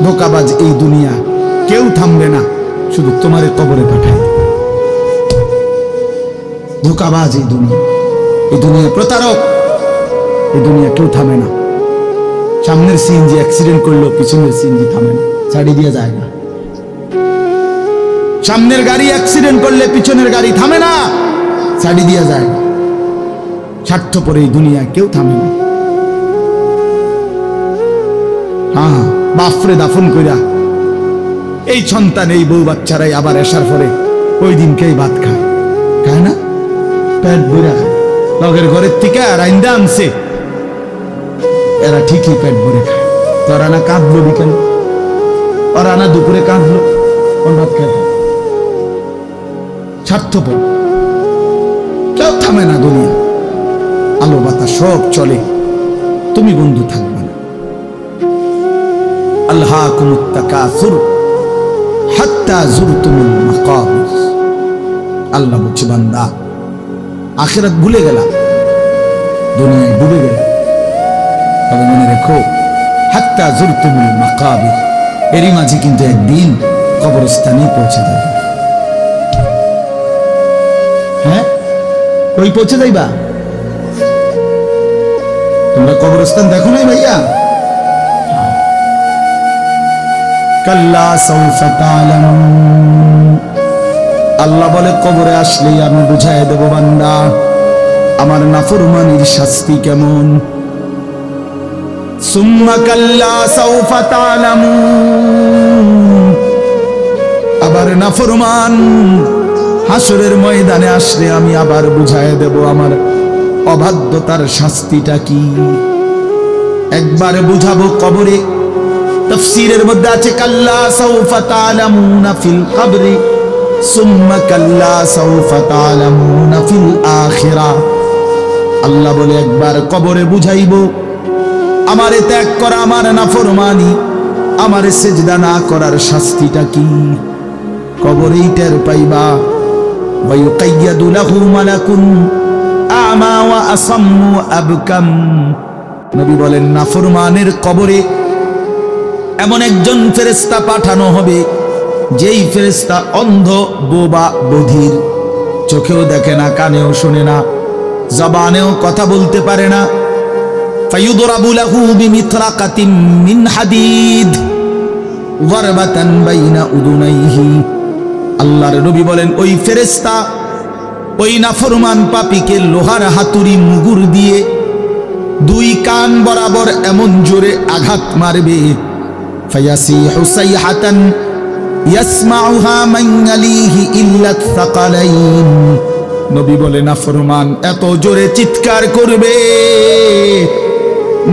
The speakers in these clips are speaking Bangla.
ধোঁকাবাজ এই দুনিয়া, কেউ থামবে না, শুধু তোমারে কবরে পাঠায়। ধোঁকাবাজ এই দুনিয়া প্রতারক, এই দুনিয়া কেউ থামে না। সামনের সিএনজি অ্যাক্সিডেন্ট করলো, পিছনের সিএনজি থামে না, ছাড়ি দিয়ে যায় না। সামনের গাড়ি অ্যাক্সিডেন্ট করলে পিছনের গাড়ি থামে না, ছাড়ি দিয়ে যায় না। স্বার্থপর এই দুনিয়া কেউ থামে না। হ্যাঁ, বাপরে দাফন কইরা এই সন্তান, এই বউ বাচ্চারাই আবার আসার পরে ওই দিনকেই ভাত খায়, খায় না? পেট ভরে খায়। লগের ঘরের থেকে রাইন্দা আনছে, এরা ঠিকই পেট ভরে খায়। তোরা না কাঁদলো বিকেল, ওরা না দুপুরে কাঁদলো, কোন ভাত খায়? স্বার্থপর, কেউ থামে না দুনিয়া। আলো বাতাস সব চলে, তুমি বন্ধু থাকবে না। আল্লাহকুমুত তাকাসুর হাত্তা যুরতুমুল মাকাবির। আল্লাহ বলছে, বান্দা আখিরাত ভুলে গেলা, দুনিয়ায় ডুবে গেলা, তবে মনে রেখো হাত্তা যুরতুমুল মাকাবির, এরই মাঝে কিন্তু একদিন কবরস্থানে পৌঁছে যাবে। হ্যাঁ, কই পৌঁছে যাইবা? তোমরা কবরস্থান দেখো নাই ভাইয়া? কাল্লা সাউফা তা'লামুন। আল্লাহ বলে, কবরে আসলেই আমি বুঝাই দেব বান্দা আমার নাফরমানির শাস্তি কেমন। সুম্মা কাল্লা সাউফা তা'লামুন। আবার নাফরমান হাসরের ময়দানে আসলে আমি আবার বুঝাই দেব আমার অবাধ্যতার শাস্তিটা কি। একবার বুঝাবো কবরে। তাফসীরের মধ্যে আছে কাল্লা সাউফা তা'লামুনা ফিল কবরি সুম্মা কাল্লা সাউফা তা'লামুনা ফিল আখিরাহ। আল্লাহ বলে, একবার কবরে বুঝাইবো আমারে ত্যাগ করা, আমার নাফরমানি, আমারে সিজদা না করার শাস্তিটা কি। কবরেই টের পাইবা। ওয়া ইউকাইয়াদু লাহু মালাকুন আমা ওয়া আসাম্মু আবকাম। নবী বলেন, নাফরমানের কবরে এমন একজন ফেরেশতা পাঠানো হবে, যেই ফেরেশতা অন্ধ, বোবা, বধির, চোখেও দেখে না, কানেও শোনে না, জবানেও কথা বলতে পারে না। ফায়ুদরাবু লাহু বিমিতরাকাতিন মিন হাদিদ গরবাতান বাইনা উদুনাইহি। আল্লাহর নবী বলেন, ওই ফেরেশতা ওই নাফরমান পাপীকে লোহার হাতুড়ি মুগুর দিয়ে দুই কান বরাবর এমন জোরে আঘাত মারবে, ফায়াসিহু সাইহাতান ইয়াসমাউহা মান ইয়ালিহি ইল্লা সাকালাইন। নবী বলে, নাফরমান এত জোরে চিৎকার করবে,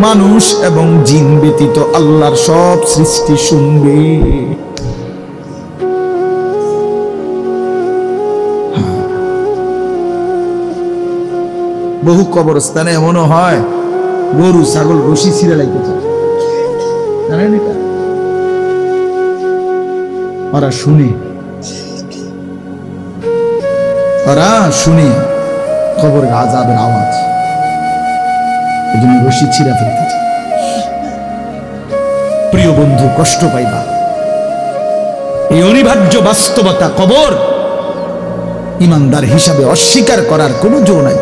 মানুষ এবং জিন ব্যতীত আল্লাহর সব সৃষ্টি শুনবে। বহু কবরস্থানে এমনও হয়, গরু ছাগল রশি ছিঁড়ে লাইতে চায়, জানেন এটা? ওরা শুনে কবরের আযাবের আওয়াজ, এই জন্য রশি ছিঁড়া ফেলতে চায়। প্রিয় বন্ধু, কষ্ট পাইবা, এই অনিবার্য বাস্তবতা। কবর ইমানদার হিসাবে অস্বীকার করার কোনো জো নাই,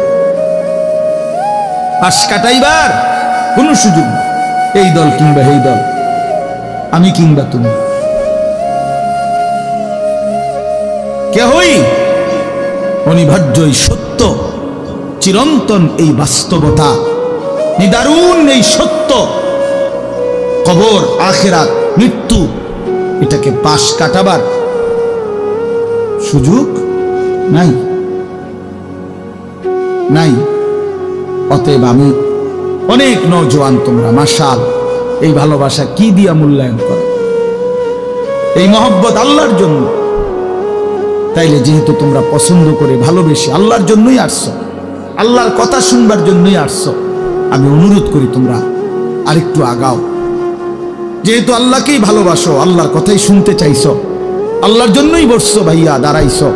পাশ কাটাইবার কোন সুযোগ নেই। এই দল কিংবা এই দল, আমি কিংবা তুমি, কেহই অনিবার্য এই সত্য, চিরন্তন এই বাস্তবতা, নিদারুণ এই সত্য, কবর, আখিরাত, মৃত্যু, এটাকে পাশ কাটাবার সুযোগ নাই, নাই। অতএব আমি অনেক নওজোয়ান, তোমরা মাশাআল্লাহ এই ভালোবাসা কি দিয়া মূল্যায়ন করে, এই মহব্বত আল্লাহর জন্য। তাইলে যেহেতু তোমরা পছন্দ করে ভালোবেসে আল্লাহর জন্যই আসছো, আল্লাহর কথা শুনবার জন্যই আসছো, আমি অনুরোধ করি তোমরা আরেকটু আগাও। যেহেতু আল্লাহকেই ভালোবাসো, আল্লাহর কথাই শুনতে চাইছো, আল্লাহর জন্যই বসছো ভাইয়া, দাঁড়াইছো,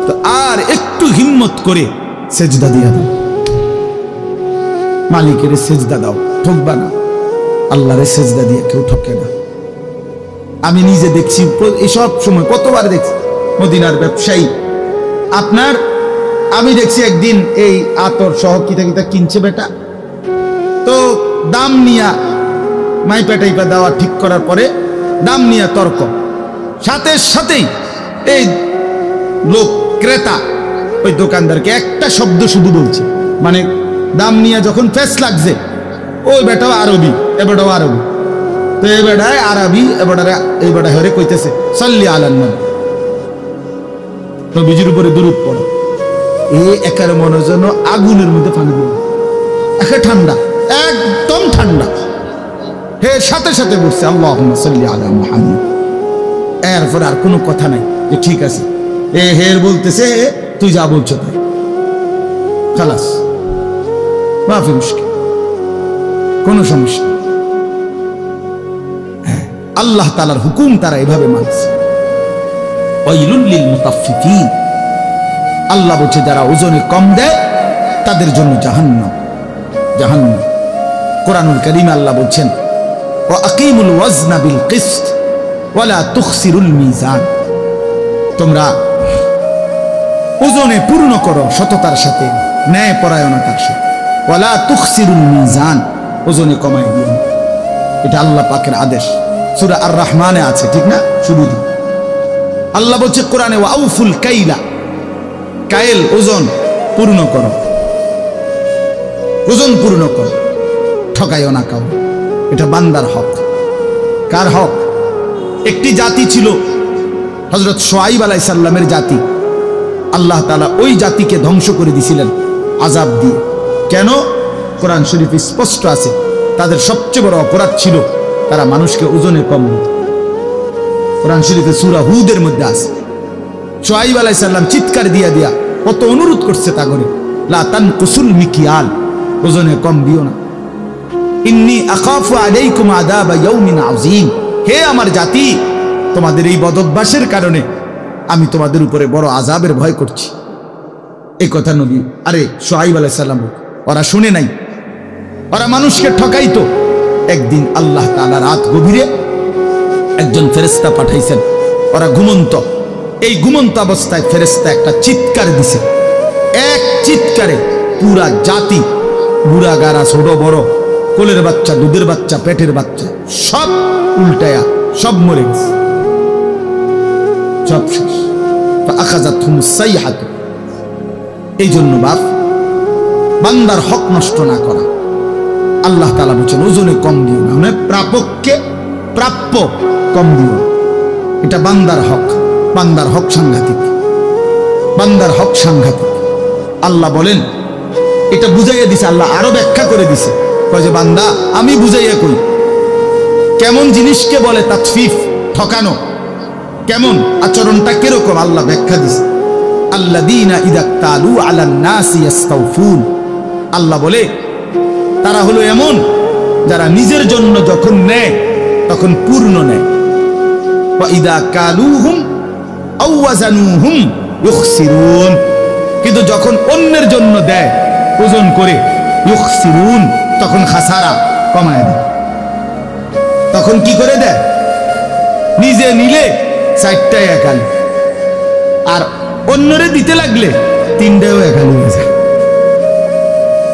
তো আর একটু হিম্মত করে সেজদা দিয়া দাও, মালিকের সেজদা দাও, ঠকবা না। আল্লাহরে সেজদা দিয়ে কেউ ঠকে না। আমি নিজে দেখছি, এসব সময় কতবার দেখছি মদিনার ব্যবসায়ী আপনার, আমি দেখছি একদিন এই আতর সহ কিতা কিতা কিনছে বেটা, তো দাম নিয়া মাইপা টাইপা দেওয়া ঠিক করার পরে দাম নিয়া তর্ক, সাথে সাথেই এই লোক ক্রেতা ওই দোকানদারকে একটা শব্দ শুধু বলছে, মানে দাম নিয়ে যখন ফেস লাগছে, ওই বেটাও আরবি এ বেটাও আরবি, তো এই বেটায় আরবি এই বেটা হরে কইতেছে সাল্লি আলান নবী, নবীজির উপরে দুরূদ পড়ো। এ একার মনে যেন আগুনের মধ্যে পানি দিল, একে ঠান্ডা, একদম ঠান্ডা। হে সাথে সাথে বলছে আল্লাহুম্মা সাল্লি আলা মুহাম্মদ। এরপর আর কোনো কথা নাই যে ঠিক আছে, এ হের বলতেছে তুই যা বলছো তাই, খালাস, মাফি মুশকিল, কোনো সমস্যা। হ্যাঁ, আল্লাহ তাআলার হুকুম তারা এভাবে মানছে। ওয়াইলুল লিল মুতাফফিফিন, আল্লাহ বলছে যারা ওজনে কম দেয় তাদের জন্য জাহান্নাম, জাহান্নাম। কোরআনুল কারীমে আল্লাহ বলছেন ওয়া আকিমুল ওয়াজনা বিল কিসত ওয়ালা তুখসিরুল মিজান, তোমরা ওজনে পূর্ণ করো সততার সাথে, ন্যায় পরায়ণতার সাথে। ওয়ালা তুখসিরুল মিজান, ওজনে কমাই দিও না। এটা আল্লাহ পাকের আদেশ, সূরা আর রহমানে আছে, ঠিক না? শুরু আল্লাহ বলছে কোরআনে ওয়াউফুল কাইলা, কাইল ওজন পূর্ণ করো, ওজন পূর্ণ করো, ঠকাইও না কাউ। এটা বান্দার হক। কার হক? একটি জাতি ছিল হযরত শুআয়ব আলাইহিস সালামের জাতি, আল্লাহ তাআলা ওই জাতিকে ধ্বংস করে দিয়েছিলেন আযাব দিয়ে। কেন? কোরআন শরীফে স্পষ্ট আছে, তাদের সবচেয়ে বড় অপরাধ ছিল তারা মানুষকে ওজনে কম দিত। কোরআন শরীফে সূরা হুদের মধ্যে আছে, শুআয়ব আলাইহিস সালাম চিৎকার দিয়া দিয়া কত অনুরোধ করছে তা করে, লা তানকুসুল মিকিয়াল, ওজনে কম দিও না। ইন্নী আখাফু আলাইকুম আযাবা ইয়াউমিন আযীম, হে আমার জাতি, তোমাদের এই বদঅভ্যাসের কারণে আমি তোমাদের উপরে বড় আযাবের ভয় করছি। এই কথা নবী আরে শুআয়ব আলাইহিস সালাম ওরা শুনে নাই, ওরা মানুষকে ঠকাইতো। একদিন আল্লাহ তাআলা রাত গভীরে একজন ফেরেশতা পাঠাইছেন, ওরা ঘুমন্ত, এই ঘুমন্ত অবস্থায় ফেরেশতা একটা চিৎকার দিছে, এক চিৎকারে পুরা জাতি, বুড়া গাড়া, ছোট বড়, কোলের বাচ্চা, দুধের বাচ্চা, পেটের বাচ্চা, সব উল্টায়া সব মরে গেছে, সব শেষ। ফাআখাযাতহুমুস সাইহাতু, এই জন্য বাপ বান্দার হক নষ্ট না করা। আল্লাহ তাআলা বলেছেন ওজনে কম দিও না, মানে প্রাপককে প্রাপ্য কম দিও, এটা বান্দার হক। বান্দার হক সাংঘাতিক, বান্দার হক সাংঘাতিক। আল্লাহ বলেন, এটা বুঝাইয়া দিছে, আল্লাহ আরো ব্যাখ্যা করে দিছে, কয় যে বান্দা আমি বুঝাইয়া কই কেমন জিনিসকে বলে তাতফিফ, ঠকানো, কেমন আচরণটা কিরকম আল্লাহ ব্যাখ্যা দিছে। আল্লাযীনা ইযা তালু আলান নাসি ইস্তাওফুন, আল্লাহ বলে তারা হলো এমন যারা নিজের জন্য যখন নেয় তখন পূর্ণ নেয়। ওয়া ইযা কালুহুম আও ওয়াজানুহুম ইখসিরুন, কিন্তু যখন অন্যের জন্য দেয় ওজন করে, ইখসিরুন, তখন খাসারা কমায় দেয়। তখন কি করে দেয়? নিজে নিলে 4টায় একালি, আর অন্যরে দিতে লাগলে 3টায়ও একালি হয়ে যায়।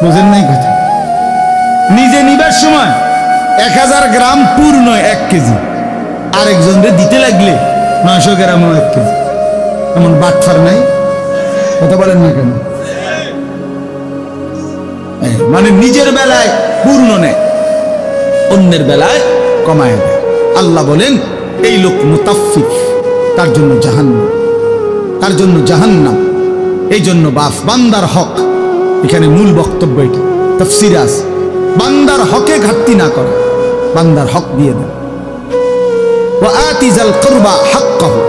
বুঝেন নাই কথা? নিজে নিবার সময় 1000 গ্রাম পূর্ণ 1 কেজি, আরেকজনরে দিতে লাগলে 900 গ্রামও 1 কেজি। এমন বাটফার নাই? কথা বলেন না কেন? মানে নিজের বেলায় পূর্ণ নেয়, অন্যের বেলায় কমায় দেয়। আল্লাহ বলেন এই লোক মুতাফফিফ, তার জন্য জাহান্নাম, তার জন্য জাহান্নাম। এই জন্য বান্দার হক, এখানে মূল বক্তব্য এটা, তাফসীরে আছে, বান্দার হকে ঘাটতি না করা, বান্দার হক দিয়ে দেন। ওয়া আতিজাল কুরবা হাক্কাহু,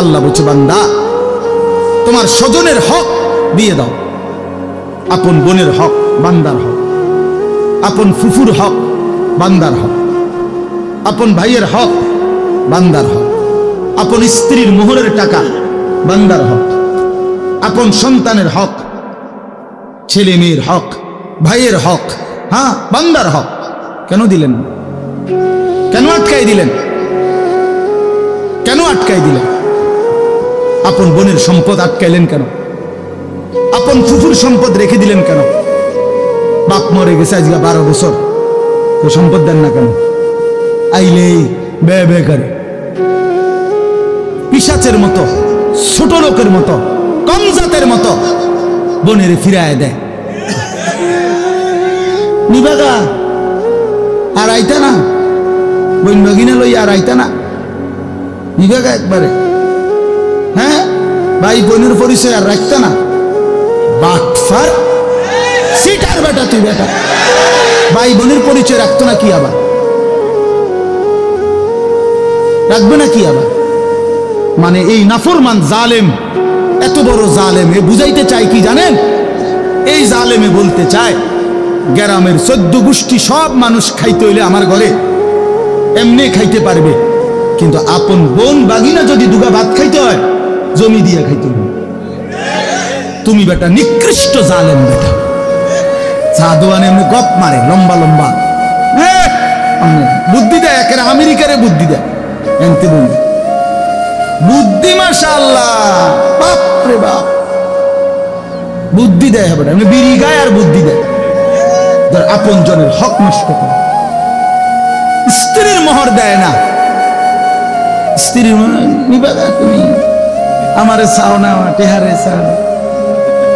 আল্লাহ বলছে বান্দা তোমার স্বজনের হক দিয়ে দাও। আপন বোনের হক বান্দার হক, আপন ফুফুর হক বান্দার হক, আপন ভাইয়ের হক বান্দার হক, আপন স্ত্রীর মোহরের টাকা বান্দার হক, আপন সন্তানের হক, ছেলে মেয়ের হক, ভাইয়ের হক, হ্যাঁ বান্দার হক। কেন দিলেন? কেন আটকাই দিলেন? কেন আটকাই দিলেন? আপন বোনের সম্পদ আটকাইলেন কেন? আপন ফুফুর সম্পদ রেখে দিলেন কেন? বাপ মরে গেছে আজকে 12 বছর, তো সম্পদ দেন না কেন? আইলেই বে বে করে পিশাচের মতো, ছোট লোকের মতো, কম জাতের মতো বোনের ফিরায় দেয়। নিবাগা আর আইতা না, বোন ভগিনা লই আর আইতা না, নিবাগা একবারে। হ্যাঁ, ভাই বোনের পরিচয় আর রাখতা না। বাটফার সিটার বেটা, তুই বেটা ভাই বোনের পরিচয় রাখতো না কি আবার? রাখবে না কি আবার? মানে এই নাফরমান জালেম, এত বড় জালেম, এ বুঝাইতে চায় কি জানেন? এই জালেমে বলতে চায় গ্রামের 14 গোষ্ঠী সব মানুষ খাইতে হইলে আমার ঘরে এমনি খাইতে পারবে, কিন্তু আপন বোন বাগিনা যদি দুগা ভাত খাইতে হয় জমি দিয়ে খাইতে হবে। তুমি বেটা নিকৃষ্ট জালেম বেটা। সাধুয়ান এমনি গপ মারে লম্বা লম্বা, বুদ্ধি দেয়, একের আমেরিকারে বুদ্ধি দেয়। এনতে বুদ্ধি মাশাআল্লাহ, বাপ রে বাপ, বুদ্ধি দেয় হবে না, বিড়ি গায় আর বুদ্ধি দেয়। আপন জনের হক নষ্ট করে, স্ত্রীর মোহর দেয় না। স্ত্রীর নিবাদা, তুমি আমারে চাও না, টেহারে চাও,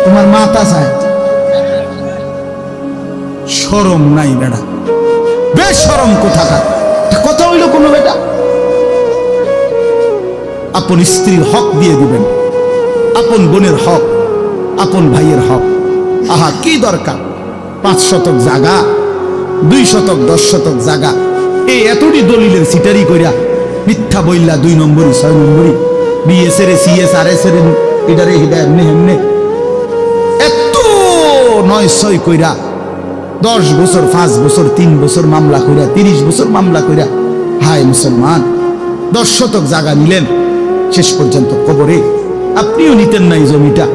তোমার মাতা চায়। শরম নাই বেটা, বেশ শরম কোথাকার কথা হইল কোনো বেটা? আপন স্ত্রীর হক দিয়ে দিবেন, আপন বোনের হক, আপন ভাইয়ের হক। আহা কি দরকার 5 শতক জায়গা, 2 শতক 10 শতক জায়গা, এই এতটি দলিলের সিটারি কইরা মিথ্যা বইলা 2 নম্বরই 6 নম্বরই বিএসএর সিএসআরএসের এটারে হিদা এমনি এমনি এত 9-6 কইরা 10 বছর 5 বছর 3 বছর মামলা কইরা 30 বছর মামলা কইরা, হায় মুসলমান 10 শতক জায়গা নিলেন, শেষ পর্যন্ত কবরে। আপনিও নিতেন না এই জমিটা,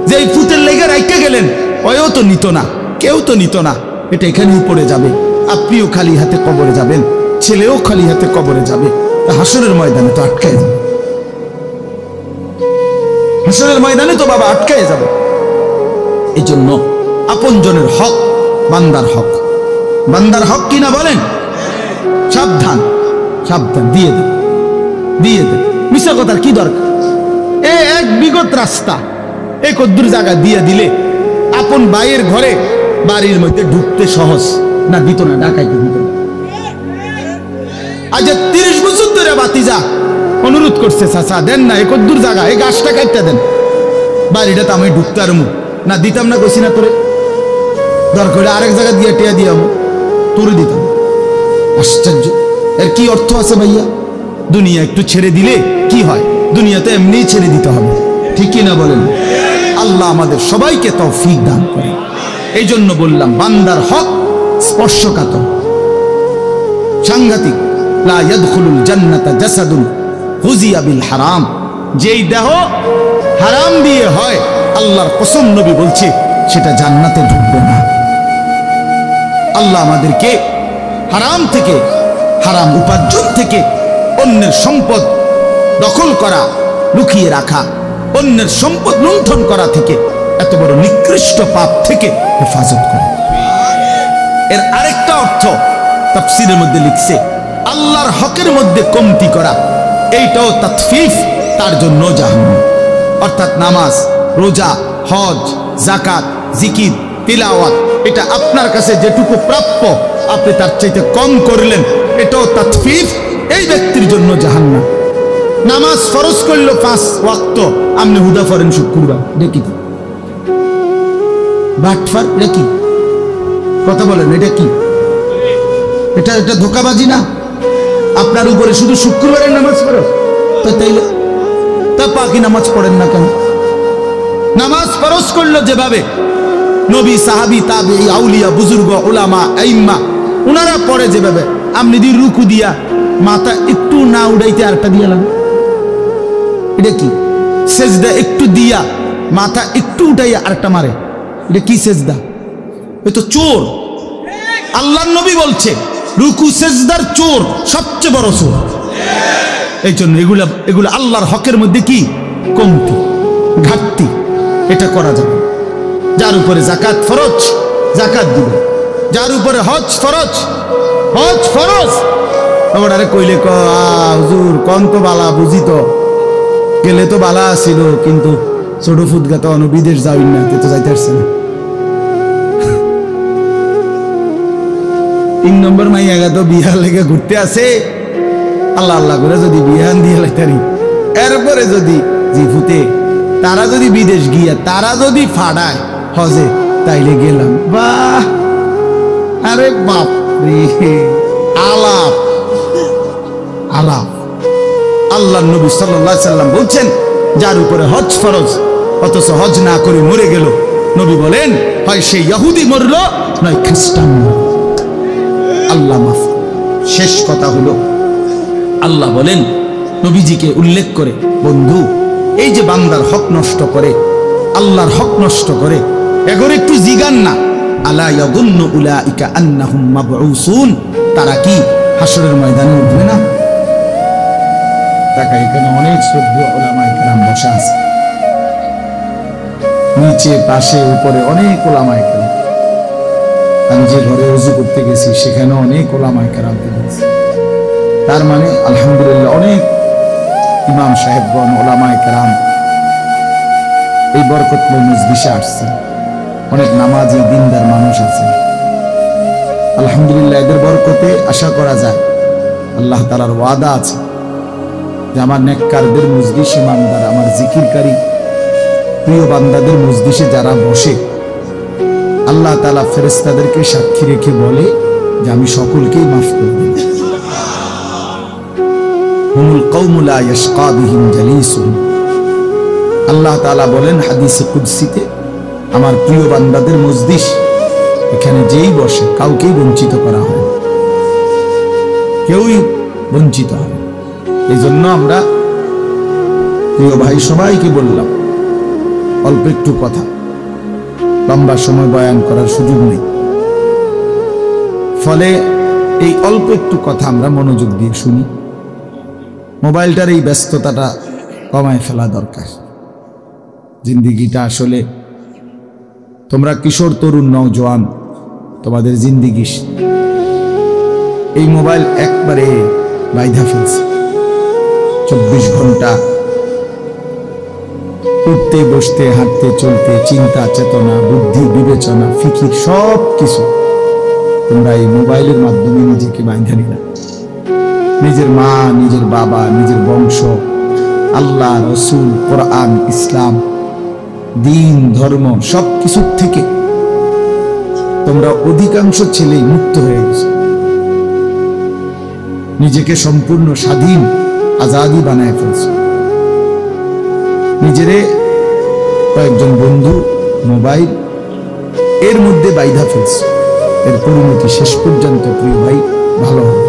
যে এই ফুতের লেগে রাইখা গেলেন, ওয়ও তো নিত না, কেউ তো নিত না, এটা এখানেই পড়ে যাবে। আপনিও খালি হাতে কবরে যাবেন, ছেলেও খালি হাতে কবরে যাবে। হাসরের ময়দানে তো আটকায় যাবে, হাসরের ময়দানে তো বাবা আটকায় যাবে। এই জন্য আপন জনের হক বান্দার হক। বান্দার হক কিনা বলেন? সাবধান, সাবধান, দিয়ে দেন, দিয়ে দেন। মিশা কথার কি দরকার? এক বিগত রাস্তা, এক কদ্দুর জায়গা দিয়ে দিলে আপন ভাইয়ের ঘরে বাড়ির মধ্যে ঢুকতে সহজ না? দিত না, ডাকাইতে দিত না। আজ 30 বছর ধরে বাতিজা অনুরোধ করছে, চাচা দেন না, এক দূর জায়গা, এই গাছটা কাটতে দেন, বাড়িটা তো আমি ঢুকতে আর না, দিতাম না, কইছি না তোরে, দরকার আরেক জায়গা দিয়ে টিয়া দিয়ে তোরে দিতাম। আশ্চর্য, এর কি অর্থ আছে ভাইয়া? দুনিয়া একটু ছেড়ে দিলে কি হয়? দুনিয়াতে এমনিই ছেড়ে দিতে হবে, ঠিক কি না বলেন? আল্লাহ আমাদের সবাইকে তৌফিক দান করে। এই জন্য বললাম বান্দার হক স্পর্শকাতর, সাংঘাতিক। লা ইয়াদখুলুল জান্নাতা জাসাদুন গুযিয়া বিল হারাম, যেই দেহ হারাম দিয়ে হয়, আল্লাহর কসম নবী বলছে সেটা জান্নাতে ঢুকবে না। আল্লাহ আমাদেরকে হারাম থেকে, হারাম উপার্জন থেকে, অন্যের সম্পদ দখল করা, লুকিয়ে রাখা, অন্যের সম্পদ লুণ্ঠন করা থেকে, এত বড় নিকৃষ্ট পাপ থেকে হেফাজত করে। এর আরেকটা অর্থ তাফসীরের মধ্যে লিখছে, আল্লাহর হকের মধ্যে কমতি করা, এইটাও তাতফিফ, তার জন্য জাহান্নাম। অর্থাৎ নামাজ, রোজা, হজ, যাকাত, জিকির, তিলাওয়াত, এটা আপনার কাছে যেটুকু প্রাপ্য আপনি তার চাইতে কম করলেন, এটাও তাতফিফ, এই ব্যক্তির জন্য জাহান্নাম। নামাজ ফরজ করলো 5 ওয়াক্ত, আপনি হুদা করেন শুক্রবার, দেখি তো বাটফার, এটা কি কথা বলেন? এটা কি? এটা এটা ধোকাবাজি না? আপনার উপরে শুধু শুক্রবারের নামাজ পড়ো তো, তাইলে তা বাকি নামাজ পড়েন না কেন? নামাজ ফরজ করলো যেভাবে নবী, সাহাবী, তাবেঈ, আউলিয়া, বুজুর্গ, উলামা, আইম্মা ওনারা পড়ে যেভাবে, আপনি যদি রুকু দিয়া মাথা একটু না উড়াইতে আরেকটা দিয়ালাম, এটা কি? সেজদা একটু দিয়া মাথা একটু উঠাইয়া আরেকটা মারে, এটা কি সেজদা? এ তো চোর। আল্লাহর নবী বলছে রুকু সেজদার চোর, সবচেয়ে বড় চোর। এই জন্য এগুলো আল্লাহর হকের মধ্যে কি কমতি, ঘাটতি, এটা করা যাবে। যার উপরে যাকাত ফরজ, যাকাত দিবে। যার উপরে হজ ফরজ, হজ ফরজ। আরে কইলে হুজুর কোন তো বালা, বুঝি তো গেলে তো বালা ছিল, কিন্তু ছোট ফুটগাতে বিদেশ যাবেন না, তো যাইতে পারছে না। 3 নম্বর মাইয়া তো বিহার লেগে ঘুরতে আসে, আল্লাহ আল্লাহ করে যদি বিহান দিয়ে লাইতারি, এরপরে যদি জিফুতে তারা যদি বিদেশ গিয়া তারা যদি ফাড়ায় হজে, তাইলে গেলাম। বাহ, আরে বাপ রে, আলাপ আলাপ। আল্লাহ নবী সাল্লাল্লাহু আলাইহি সাল্লাম বলছেন, যার উপরে হজ ফরজ অথচ হজ না করে মরে গেল, নবী বলেন হয় সে ইহুদি মরল, নয় খ্রিস্টান মরল। আল্লাহ মাফ। শেষ কথা হলো, আল্লাহ বলেন নবীজিকে উল্লেখ করে, বন্ধু এই যে বান্দার হক নষ্ট করে, আল্লাহর হক নষ্ট করে, এগোর একটু জিগান না। আলা ইয়াযুন্নু উলাইকা আন্নাহুম মাবউসুন, তারা কি হাসরের ময়দানে উঠবে না? তাকা, এখানে অনেক শ্রদ্ধেয় উলামায়ে কেরাম বসা আছে, নিচে পাশে উপরে অনেক উলামায়ে কেরাম। আমি যে ঘরে ওযু করতে গেছি সেখানে অনেক উলামায়ে কেরাম দেখেছি। তার মানে আলহামদুলিল্লাহ অনেক ইমাম সাহেবগণ, উলামায়ে কেরাম এই বরকতময় মজলিসে আসছেন। অনেক নামাজি দিনদার মানুষ আছেন। আলহামদুলিল্লাহ এদের বরকতে আশা করা যায়, আল্লাহ তাআলার ওয়াদা আছে যে আমার নেককারদের মজলিস, ইমানদার, আমার জিকিরকারী প্রিয় বান্দাদের মজলিসে যারা বসে, আল্লাহ তাআলা ফেরেশতাদেরকে সাক্ষী রেখে বলে যে আমি সকলকেই মাফ করে দিই। হুমুল কওমু লা ইয়াশকা বিহিম জালিসুহুম। আল্লাহ তাআলা বলেন হাদিসে কুদসিতে, আমার প্রিয় বান্দাদের মজলিস, এখানে যেই বসে কাউকেই বঞ্চিত করা হয়, কেউই বঞ্চিত হয়। এই জন্য আমরা প্রিয় ভাই সবাইকে বললাম, অল্প একটু কথা, লম্বা সময় বয়ান করার সুযোগ নেই, ফলে এই অল্প একটু কথা আমরা মনোযোগ দিয়ে শুনি। মোবাইলটার এই ব্যস্ততাটা কমায় ফেলা দরকার। জিন্দিগিটা আসলে, তোমরা কিশোর তরুণ নওজোয়ান, তোমাদের জিন্দিগি এই মোবাইল একবারে বাইধা ফেলছে। 24 ঘন্টা উঠতে বসতে, হাঁটতে চলতে, চিন্তা চেতনা, বুদ্ধি বিবেচনা, ফিকির সব কিছু তোমরা এই মোবাইলের মাধ্যমে নিজেকে বাইধা নিলা। নিজের মা, নিজের বাবা, নিজের বংশ, আল্লাহ, রসুল, কোরআন, ইসলাম, দিন, ধর্ম সব কিছুর থেকে তোমরা অধিকাংশ ছেলেই মুক্ত হয়ে গেছে। নিজেকে সম্পূর্ণ স্বাধীন, আজাদি বানায় ফেলছ। নিজেরে কয়েকজন বন্ধু, মোবাইল এর মধ্যে বাইধা ফেলছ। এর পরিণতি শেষ পর্যন্ত প্রিয় ভাই ভালো হবে।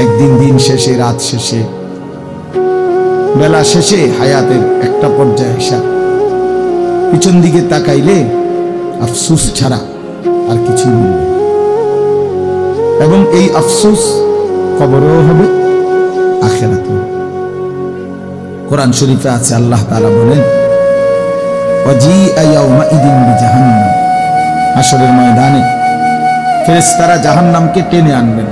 একদিন দিন শেষে, রাত শেষে, বেলা শেষে, হায়াতের একটা পর্যায়ে এসা পিছন দিকে তাকাইলে আফসোস ছাড়া আর কিছুই নেই। এবং এই আফসোস কবরেও হবে, আখিরাতেও। কোরআন শরীফে আছে, আল্লাহ তাআলা বলেন ওয়াজিআ ইয়াউমাইদিন বিজাহান্নাম, হাশরের ময়দানে ফেরেশতারা জাহান্নামকে টেনে আনবেন,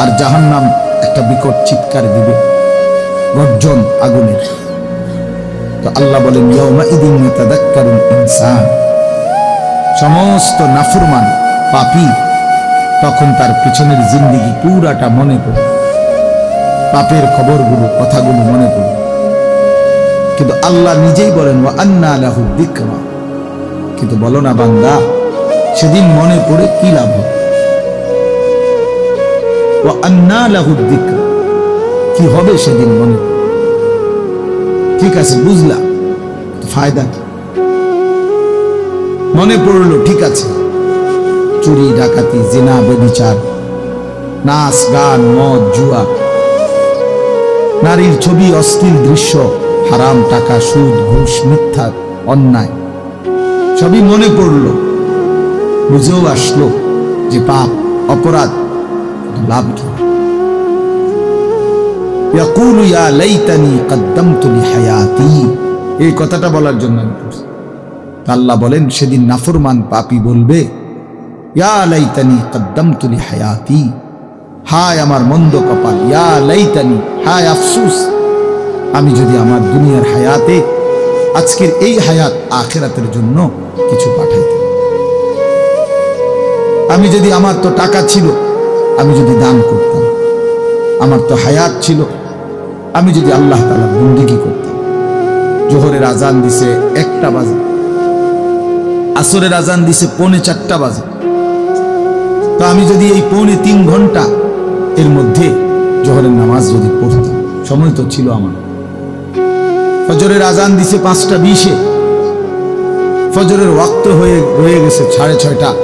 আর জাহান্নাম একটা বিকট চিৎকার দিবে, গর্জন আগুনের। তো আল্লাহ বলেন ইয়াউমাইদিন ইয়াতাযাক্কারুল ইনসান, সমস্ত নাফরমান পাপী তখন তার পিছনের জিন্দেগি পুরাটা মনে পড়ে, পাপের খবরগুলো, কথাগুলো মনে পড়ে। কিন্তু আল্লাহ নিজেই বলেন ওয়া আন্না লাহু যিকরা, কিন্তু বলো না বান্দা সেদিন মনে পড়ে কি লাভ হবে? ওয়া আন্না লাহু যিকরা, কি হবে সেদিন মনে পড়ে? ঠিক আছে বুঝলাম, ফায়দা কি? মনে পড়লো ঠিক আছে, চুরি ডাকাতি, জিনা ব্যভিচার, নাচ গান, মদ জুয়া, নারীর ছবি, অশ্লীল দৃশ্য, হারাম টাকা, সুদ ঘুষ, মিথ্যা, অন্যায় সবই মনে পড়লো, বুঝেও আসলো যে পাপ, অপরাধ, লাভ কি? ইয়াকুলু ইয়া লাইতানি কদ্দামতু লিহায়াতি, এই কথাটা বলার জন্য আমি পড়ছি। আল্লাহ বলেন সেদিন নাফরমান পাপী বলবে ইয়া লাইতানি কদ্দামতু লিহায়াতি, হায় আমার মন্দ কপাল, ইয়া লাইতানি, হায় আফসোস, আমি যদি আমার দুনিয়ার হায়াতে আজকের এই হায়াত আখিরাতের জন্য কিছু পাঠাইতাম। আমি যদি, আমার তো টাকা ছিল, আমি যদি দান করতাম, আমার তো হায়াত ছিল, আমি যদি আল্লাহ তাআলার বন্দেগী করতাম। জোহরের আজান দিছে 1টা বাজে, আসরের আজান দিছে 3:45 বাজে, তো আমি যদি এই 3.25 ঘন্টা এর মধ্যে জোহরের নামাজ যদি পড়তাম, সময় তো ছিল আমার। ফজরের আজান দিছে 5:20, ফজরের ওয়াক্ত হয়ে গেছে 6:30,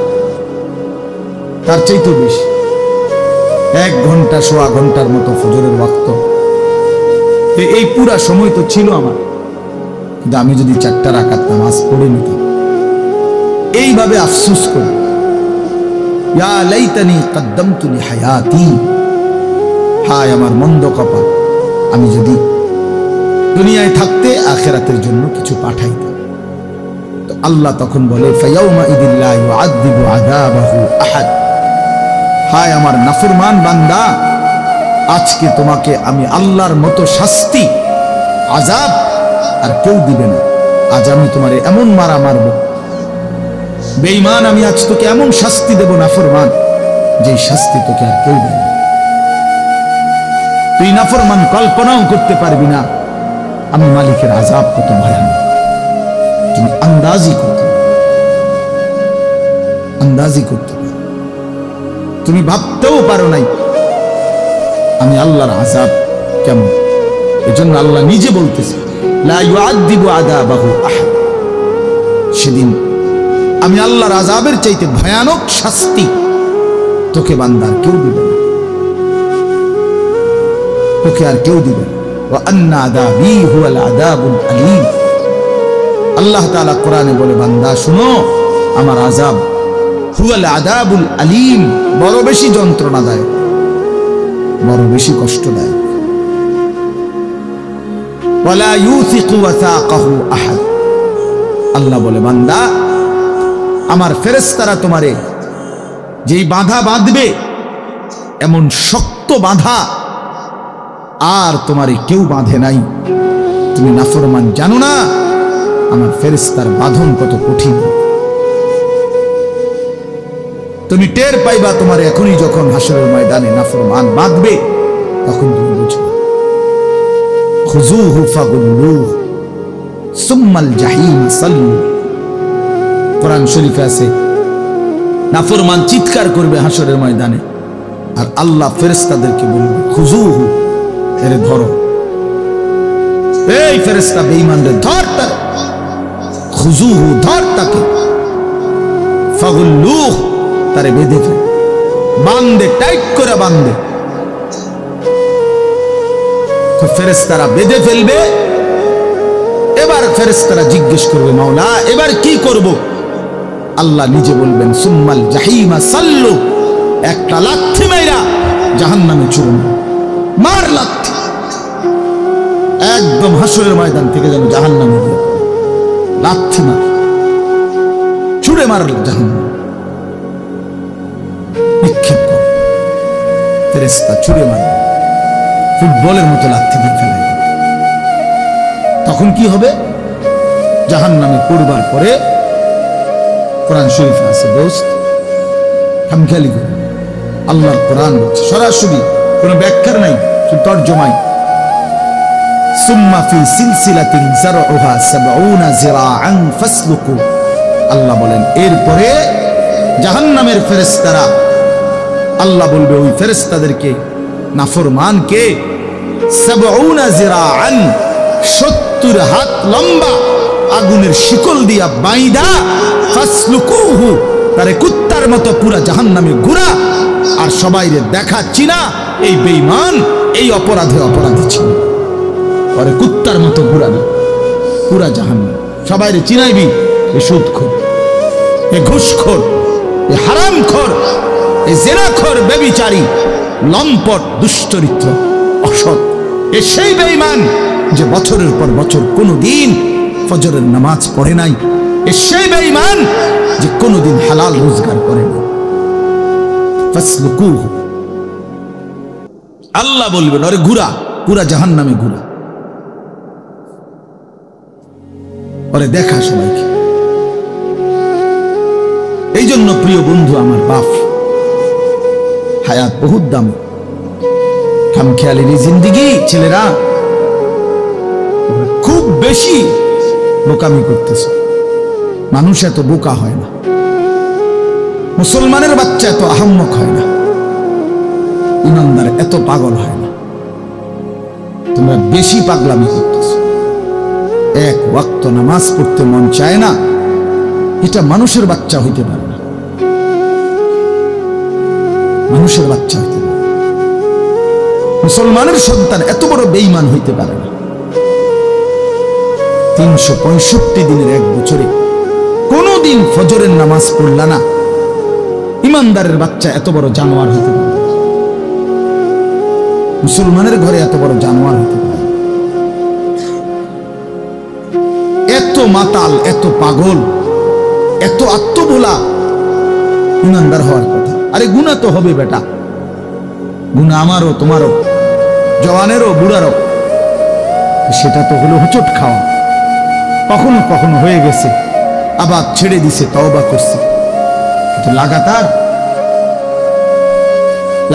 তার চাইতেও বেশি, 1 ঘন্টা সোয়া ঘন্টার মতো ফজরের ওয়াক্ত। এই পুরা সময় তো ছিল আমার, কিন্তু আমি যদি 4টা রাকাত নামাজ পড়ে নিতাম, এইভাবে আফসোস করি ইয়া লাইতানি কদ্দামতু লিহায়াতি, হায় আমার মন্দ কপাল, আমি যদি দুনিয়ায় থাকতে আখিরাতের জন্য কিছু পাঠাইতাম। তো আল্লাহ তখন বলে ফায়াউমা ইদিল লা ইউআযযিবু আযাবাহু আহাদ, হায় আমার নাফরমান বান্দা, আজকে তোমাকে আমি আল্লাহর মতো শাস্তি, আযাব আর কেউ দিবে না। আজ আমি তোমারে এমন মারা মারব, বেঈমান, আমি আজ তোকে এমন শাস্তি দেব নাফরমান, যে শাস্তি তোকে আর কেউ দেবে না। তুই নাফরমান কল্পনাও করতে পারবি না আমি মালিকের আযাব কত ভয়ানক, তুমি আন্দাজি করতে পারো, তুমি ভাবতেও পারো নাই আমি আল্লাহর আযাব কেমন। এজন্য আল্লাহ নিজে বলতেছে লা ইউআযযিবু আযাবাহু আহাদ, সেদিন আমি আল্লাহর আযাবের চাইতে ভয়ানক শাস্তি তোকে বান্দার কেউ দিবে না, তোকে আর কেউ দিবে না। ওয়া আন্না আযাবি হুয়াল আযাবুল আলীম, আল্লাহ তাআলা কোরআনে বলে বান্দা শুনো, আমার আযাব হুয়াল আযাবুল আলীম, বড় বেশি যন্ত্রণাদায়ক, বড় বেশি কষ্টদায়ক। ওয়ালা ইউথিকু ওয়াসাকাহু আহাদ, আল্লাহ বলে বান্দা আমার ফেরেশতারা তোমারে যেই বাঁধা বাঁধবে, এমন শক্ত বাঁধা আর তোমারে কেউ বাঁধে নাই। তুমি নাফরমান, জানো না আমার ফেরেশতার বাঁধন কত কঠিন। তুমি টের পাইবা তোমার এখনই, যখন হাসরের ময়দানে নাফরমান বাঁধবে, তখন তুমি বুঝবে। খুযুহু ফাগুল্লুহু সুম্মাল জাহিম সাল্লু, কোরআন শরীফে আছে নাফরমান চিৎকার করবে হাসরের ময়দানে, আর আল্লাহ ফেরেশতাদেরকে বলবে খুযুহু, এরে ধরো, এই ফেরেশতা বেঈমানদের ধর, তাকে খুযুহু, ধর তাকে, ফাগুল্লুহু, তারে বেঁধে ফেল, বাঁধে, টাইট করে বাঁধে। তো ফেরেশতারা বেঁধে ফেলবে। এবার ফেরেশতারা জিজ্ঞেস করবে মাওলা এবার কি করব? আল্লাহ নিজে বলবেন সুম্মাল জাহিমা সাল্লু, একটা লাথি মাইরা জাহান্নামে ছুড়ে মার, লাথি একদম হাসরের ময়দান থেকে যেন জাহান্নামে দিয়ে লাথি মার, ছুড়ে মার জাহান্নামে নিক্ষেপ কর। ফেরেশতা ছুড়ে মার, ফুটবলের মতো লাথি দিয়ে ফেলে। তখন কি হবে? জাহান্নামে পড়বার পরে কোরআন শরীফে আছে দোস্ত, খামখেয়ালি করে আল্লাহর কোরআন বলছে সরাসরি, কোনো ব্যাখ্যার নাই, শুধু তরজমাই। সুম্মা ফি সিলসিলাতিন যারউহা ৭০ যিরাআন ফাসলুকু, আল্লাহ বলেন এরপরে জাহান্নামের ফেরেশতারা, আল্লাহ বলবে ওই ফেরেশতাদেরকে, নাফরমানকে ৭০ যিরাআন, ৭০ হাত লম্বা আগুনের শিকল দিয়া বাইদা, ফাসলুকুহু, তারে কুত্তার মতো পুরা জাহান্নামে ঘুরা, আর সবাইরে দেখা চিনা এই বেঈমান এই অপরাধী ছিল, পরে কুত্তার মতো ঘুরাবে পুরা জাহান্নাম, সবাইরে চিনাইবি এ সুদখোর, এ ঘুষখোর, এ হারামখোর, এ জিনাখোর, ব্যভিচারী, লম্পট, দুশ্চরিত্র, অসৎ, এ সেই বেঈমান যে বছরের পর বছর কোনোদিন ফজরের নামাজ পড়ে নাই। এ সেই বেঈমান যে কোনোদিন হালাল রোজগার করে না। ফাসলুকুহু, আল্লাহ বলবেন আরে ঘুরা, পুরা জাহান্নামে ঘুরা, ওরে দেখা সবাইকে। এই জন্য প্রিয় বন্ধু আমার বাপ, হায়াত বহুত দাম, খামখেয়ালির জিন্দিগি। ছেলেরা খুব বেশি বোকামি করতেছে। মানুষ এত বোকা হয় না, মুসলমানের বাচ্চা এত আহাম্মক হয় না, ইমানদার এত পাগল হয় না। তোমরা বেশি পাগলামি করতেছ। এক ওয়াক্ত নামাজ পড়তে মন চায় না, এটা মানুষের বাচ্চা হইতে পারে না, মানুষের বাচ্চা হইতে পারে। মুসলমানের সন্তান এত বড় বেঈমান হইতে পারে না। 365 দিনের এক বছরে কোনদিন ফজরের নামাজ পড়লা না, ইমানদারের বাচ্চা এত বড় জানোয়ার হইতে পারে, মুসলমানের ঘরে এত বড় জানোয়ার হইতে পারে। এত মাতাল, এত পাগল, এত আত্মভোলা ইমানদার হওয়ার কথা। আরে গুনাহ তো হবে বেটা, গুনাহ আমারও তোমারও, জওয়ানেরও বুড়ারও। সেটা তো হলো হোঁচট খাওয়া, কখনো কখনো হয়ে গেছে, আবার ছেড়ে দিছে, তওবা করছে। কিন্তু লাগাতার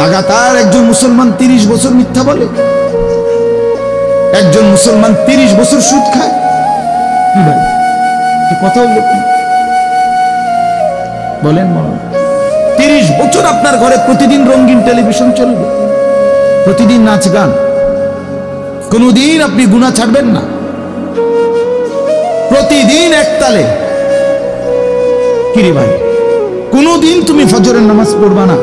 লাগাতার একজন মুসলমান 30 বছর মিথ্যা বলে, একজন মুসলমান 30 বছর সুদ খায়। কি ভাই কথা বলেন? 30 বছর আপনার ঘরে প্রতিদিন রঙিন টেলিভিশন চলবে, প্রতিদিন নাচ গান, কোনদিন আপনি গুনাহ ছাড়বেন না, প্রতিদিন একতালে। কিরে ভাই, কোনদিন তুমি ফজরের নামাজ পড়বা না?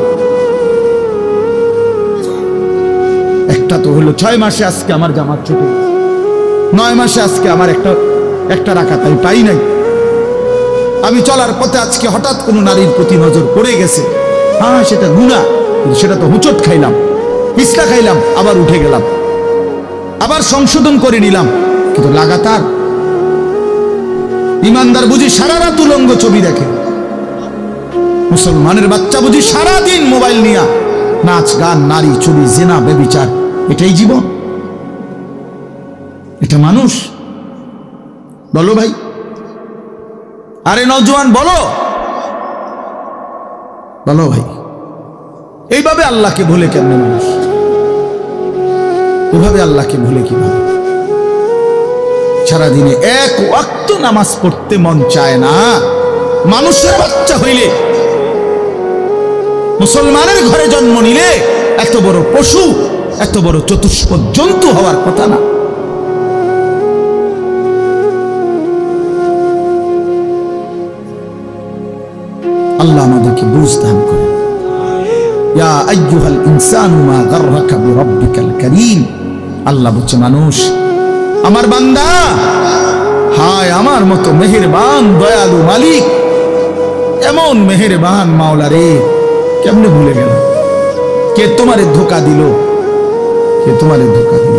একটা তো হলো 6 মাসে আজকে আমার জামাত ছুটে গেছে, 9 মাসে আজকে আমার একটা রাকাত আমি পাই নাই। আমি চলার পথে আজকে হঠাৎ কোনো নারীর প্রতি নজর পড়ে গেছে। হ্যাঁ, সেটা গুনাহ, সেটা তো হুঁচট খাইলাম, পিছলা খাইলাম, আবার উঠে গেলাম, আবার সংশোধন করে নিলাম। কিন্তু লাগাতার ইমানদার বুঝি সারা রাত উলঙ্গ ছবি দেখে, মুসলমানের বাচ্চা বুঝি সারাদিন মোবাইল নিয়ে নাচ গান, নারী, ছবি, জিনা, ব্যভিচার। এটাই জীবন? এটা মানুষ? বলো ভাই, আরে নওজোয়ান বলো, বলো ভাই, এইভাবে আল্লাহকে ভুলে কেমনে মানুষ? ওভাবে আল্লাহকে ভুলে কিভাবে? সারাদিনে এক ওয়াক্ত নামাজ পড়তে মন চায় না। মানুষের বাচ্চা হইলে, মুসলমানের ঘরে জন্ম নিলে এত বড় পশু, এত বড় চতুষ্পদ জন্তু হওয়ার কথা না। আল্লাহ আমাদেরকে বুঝ দান করেন। ইয়া আইয়ুহাল ইনসানু মা গাররাকা বিরাব্বিকাল কারীম। আল্লাহ বলছে, মানুষ, আমার বান্দা, হায় আমার মতো মেহেরবান দয়ালু মালিক, এমন মেহেরবান মাওলা রে, কেমনে ভুলে গেল? কে তোমারে ধোঁকা দিল? কে তোমারে ধোঁকা দিল?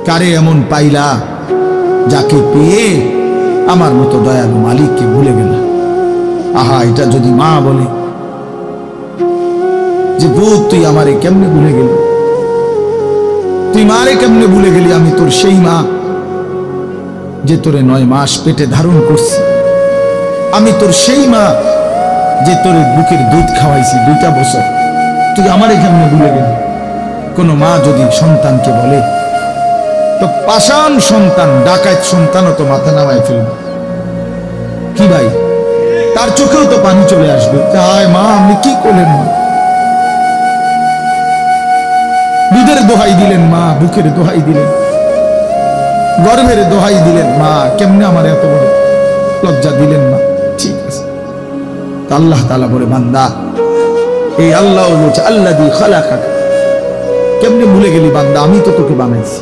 কারে এমন পাইলা যাকে পেয়ে আমার মতো দয়ালু মালিককে ভুলে গেল? আহা, এটা যদি মা বলে যে বউ, তুই আমারে কেমনে ভুলে গেলি? তুই মারে কেমনে ভুলে গেলি? আমি তোর সেই মা যে তোরে 9 মাস পেটে ধারণ করছি। আমি তোর সেই মা যে তোর বুকের দুধ খাওয়াইছি 2টা বছর। তুই আমারে কেমনে ভুলে গেলি? কোন মা যদি সন্তানকে বলে, তো পাষাণ সন্তান, ডাকাত সন্তানও তো মাথা নামায় ফেলবে। কি ভাই, তার চোখেও তো পানি চলে আসবে। হায় মা, আপনি কি করলেন? মা দুধের দোহাই দিলেন, মা বুকের দোহাই দিলেন, গর্ভের দোহাই দিলেন, মা কেমনে আমার এত বড় লজ্জা দিলেন? মা ঠিক আছে। আল্লাহ তাআলা বলে, বান্দা, এই আল্লাহ বলছে, আল্লাযী খালাকাক, কেমনে ভুলে গেলি বান্দা? আমি তো তোকে বানাইছি।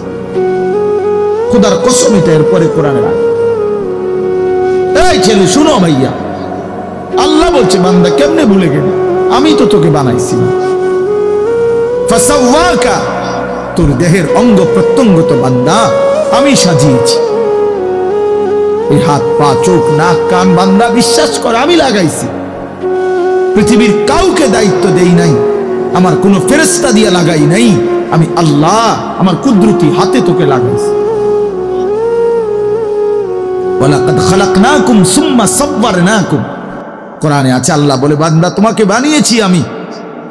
খোদার কসম, এটা এরপরে কোরআনের আয়াত। এই ছেলে শুনো ভাইয়া, আল্লাহ বলছে, বান্দা কেমনে ভুলে গেলি? আমি তো তোকে বানাইছি। ফাসাওয়াকা, তোর দেহের অঙ্গ প্রত্যঙ্গ তো বান্দা আমি সাজিয়েছি। এই হাত পা চোখ নাক কান বান্দা বিশ্বাস কর আমি লাগাইছি। পৃথিবীর কাউকে দায়িত্ব দেই নাই, আমার কোনো ফেরেশতা দিয়ে লাগাই নাই, আমি আল্লাহ আমার কুদরতি হাতে তোকে লাগাইছি। ওয়ালাকাদ খালাকনাকুম সুম্মা সাওয়ারনাকুম, কোরআনে আছে আল্লাহ বলে বান্দা তোমাকে বানিয়েছি আমি,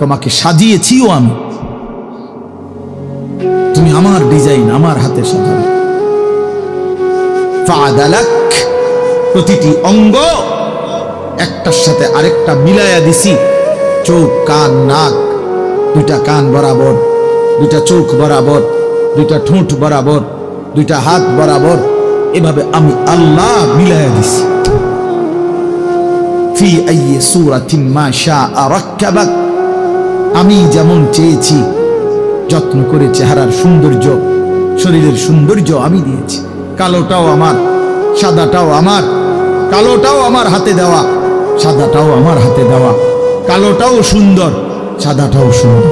তোমাকে সাজিয়েছিও আমি, তুমি আমার ডিজাইন আমার হাতে সাজাবে। ফাআদালাক, প্রতিটি অঙ্গ একটার সাথে আরেকটা মিলায়া দিছি। চোখ কান নাক, দুইটা কান বরাবর, দুইটা চোখ বরাবর, দুইটা ঠোঁট বরাবর, দুইটা হাত বরাবর, এভাবে আমি আল্লাহ মিলায়া দিছি। ফি আইয়ি সূরাতিন মা শাআ রাক্কাবাক, আমি যেমন চেয়েছি যত্ন করে চেহারার সৌন্দর্য শরীরের সৌন্দর্য আমি দিয়েছি। কালোটাও আমার, সাদাটাও আমার, কালোটাও আমার হাতে দেওয়া, সাদাটাও আমার হাতে দেওয়া, কালোটাও সুন্দর সাদাটাও সুন্দর,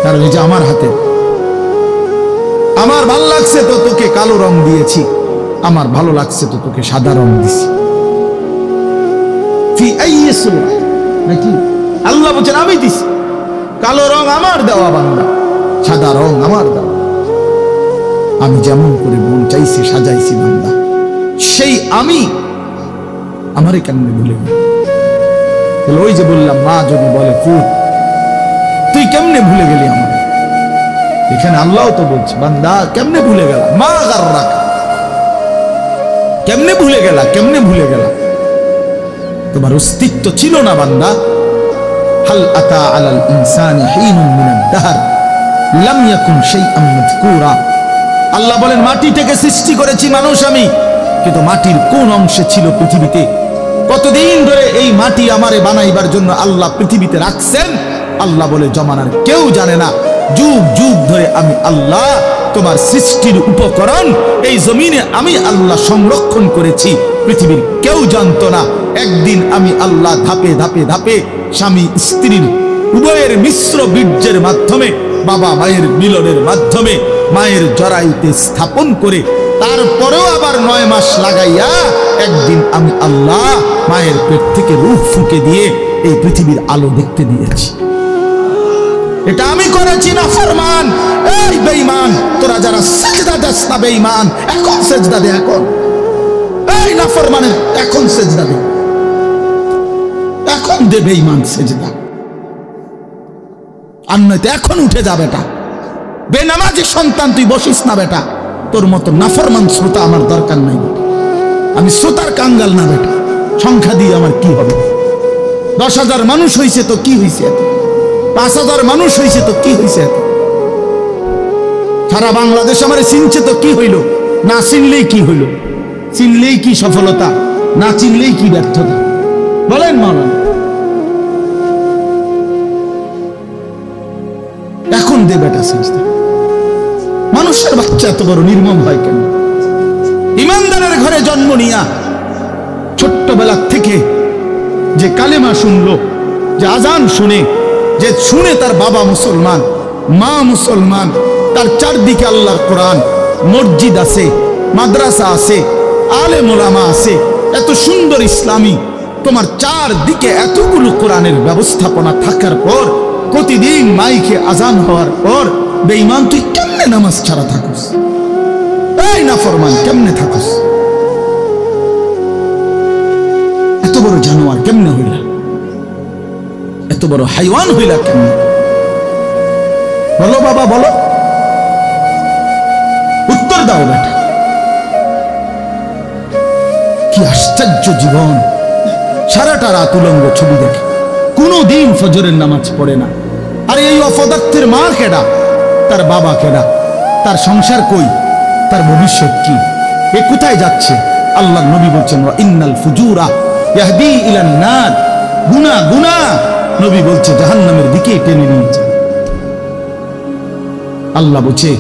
কারণ এই যে আমার হাতে। আমার ভালো লাগছে তো তোকে কালো রং দিয়েছি, আমার ভালো লাগছে তো তোকে সাদা রং দিছি। ফি আইয়ি সূরা, নাকি আল্লাহ বলেন আমি দিছি। কালো রং আমার দেওয়া বান্দা, সাদা রং আমার দেওয়া, আমি যেমন করে মন চাইছি সাজাইছি বান্দা। সেই আমি আমারে কেমনে ভুলে গেল? ওই যে বললাম মা যদি বলে পুত তুই কেমনে ভুলে গেলি আমার, এখানে আল্লাহ তো বলছে বান্দা কেমনে ভুলে গেল, মা গাররাক, কেমনে ভুলে গেলা, কেমনে ভুলে গেলা? তোমার অস্তিত্ব ছিল না বান্দা। হাল আতা আলাল ইনসানি হিনুন মিনাদ দাহর লাম ইয়াকুন শাইআন মাযকুরা, আল্লাহ বলেন মাটি থেকে সৃষ্টি করেছি মানুষ আমি, কিন্তু মাটির কোন অংশে ছিল পৃথিবীতে? কতদিন ধরে এই মাটি আমারে বানাইবার জন্য আল্লাহ পৃথিবীতে রাখছেন, আল্লাহ বলে জমানার কেউ জানে না। যুগ যুগ ধরে আমি আল্লাহ তোমার সৃষ্টির উপকরণ এই জমিনে আমি আল্লাহ সংরক্ষণ করেছি, পৃথিবীর কেউ জানতো না। একদিন আমি আল্লাহ ধাপে ধাপে ধাপে স্বামী স্ত্রীর উভয়ের মিশ্র বীর্যের মাধ্যমে, বাবা মায়ের মিলনের মাধ্যমে মায়ের জরায়ুতে স্থাপন করে, তারপরেও আবার 9 মাস লাগাইয়া একদিন আমি আল্লাহ মায়ের পেট থেকে রূহ ফুঁকে দিয়ে এই পৃথিবীর আলো দেখতে দিয়েছি। এটা আমি করেছি না ফরমান। এই বেঈমান তোরা যারা সিজদা দেস না বেঈমান, এখন সিজদা দে, এখন এই না ফরমানে এখন সিজদা দে, এখন দে বেঈমান সিজদা, আর নয়তো এখন উঠে যা বেটা। বেনামাজি সন্তান তুই বসিস না বেটা, তোর মতো নাফরমান শ্রোতা আমার দরকার নাই। আমি শ্রোতার কাঙ্গাল না বেটা, সংখ্যা দিয়ে আমার কি হবে? 10,000 মানুষ হইছে তো কি হইছে, 5,000 মানুষ হইছে তো কি হইছে, সারা বাংলাদেশ আমারে চিনছে তো কি হইল? না চিনলেই কি হইল? চিনলেই কি সফলতা, না চিনলেই কি ব্যর্থতা? বলেন মাওলানা। এখন দে বেটা সিজদা। মানুষের বাচ্চা এত বড় নির্মম হয় কেন? ইমানদারের ঘরে জন্ম নিয়া ছোট্টবেলা থেকে যে কালেমা শুনলো, যে আজান শুনে, যে শুনে তার বাবা মুসলমান মা মুসলমান, তার চারদিকে আল্লাহর কোরআন, মসজিদ আছে, মাদ্রাসা আছে, আলেম ওলামা আছে, এত সুন্দর ইসলামী তোমার চারদিকে এতগুলো কোরআনের ব্যবস্থাপনা থাকার পর, প্রতিদিন মাইকে আজান হওয়ার পর বেঈমান তুই কেমনে নামাজ ছাড়া থাকস? এই নাফরমান কেমনে থাকস? এত বড় জানোয়ার কেমনে হইলা? এত বড় হাইওয়ান হইলা কেমনে? বলো বাবা বলো, উত্তর দাও বেটা। কি আশ্চর্য জীবন! সারাটা রাত উলঙ্গ ছবি দেখে, কোনদিন ফজরের নামাজ পড়ে না। আর এই অপদার্থের মা কেডা, তার বাবা কেডা, তার সংসার কই, তার ভবিষ্যৎ কি, এ কোথায় যাচ্ছে? আল্লাহ নবী বলছেন ইন্নাল ফুজুরা ইয়াহদি ইলান নার, গুনাহ গুনাহ নবী বলছে জাহান্নামের দিকে টেনে নিয়ে যায়। আল্লাহ বলছে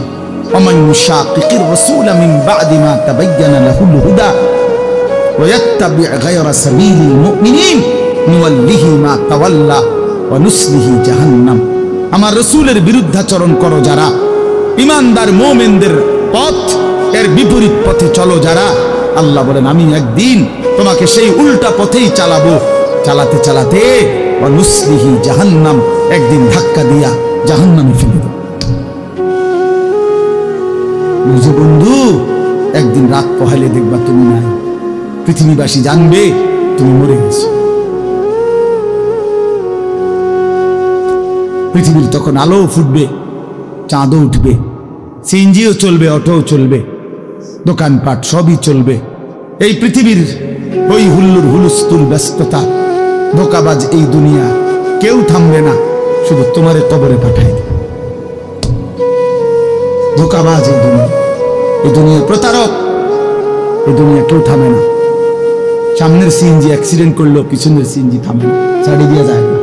ওমান ইউশাকিকির রাসূলা মিন বা'দি মা তাবায়্যানা লাহুল হুদা ওয়া ইয়াত্তাবি' গায়রা সাবিলিল মুমিনিন নুওয়াল্লিহি মা তাওয়াল্লা ওয়া নুসলিহি জাহান্নাম। আমার রসুলের বিরুদ্ধাচরণ করো যারা, ইমানদার মুমিনদের পথ এর বিপরীত পথে চলো যারা, আল্লাহ বলেন আমি একদিন তোমাকে সেই উল্টা পথেই চালাবো। চালাতে চালাতে ওয়ানুসলিহি জাহান্নাম, একদিন ধাক্কা দিয়া জাহান্নামে ফেলে দেব। বুঝো বন্ধু, একদিন রাত পোহাইলে দেখবা তুমি নাই, পৃথিবীবাসী জানবে তুমি মরে গেছো। পৃথিবীর তখন আলো ফুটবে, চাঁদও উঠবে, সিএনজিও চলবে, অটোও চলবে, দোকানপাট সবই চলবে। এই পৃথিবীর ওই হুল্লুর হুলুস্থুল ব্যস্ততা, ধোকাবাজ এই দুনিয়া, কেউ থামবে না, শুধু তোমারে কবরে পাঠাই দেবে। ধোকাবাজ এই দুনিয়া, এই দুনিয়া প্রতারক, এই দুনিয়া কেউ থামে না। সামনের সিএনজি অ্যাক্সিডেন্ট করলো, পিছনের সিএনজি থামে না, ছাড়ি দিয়ে যায় না।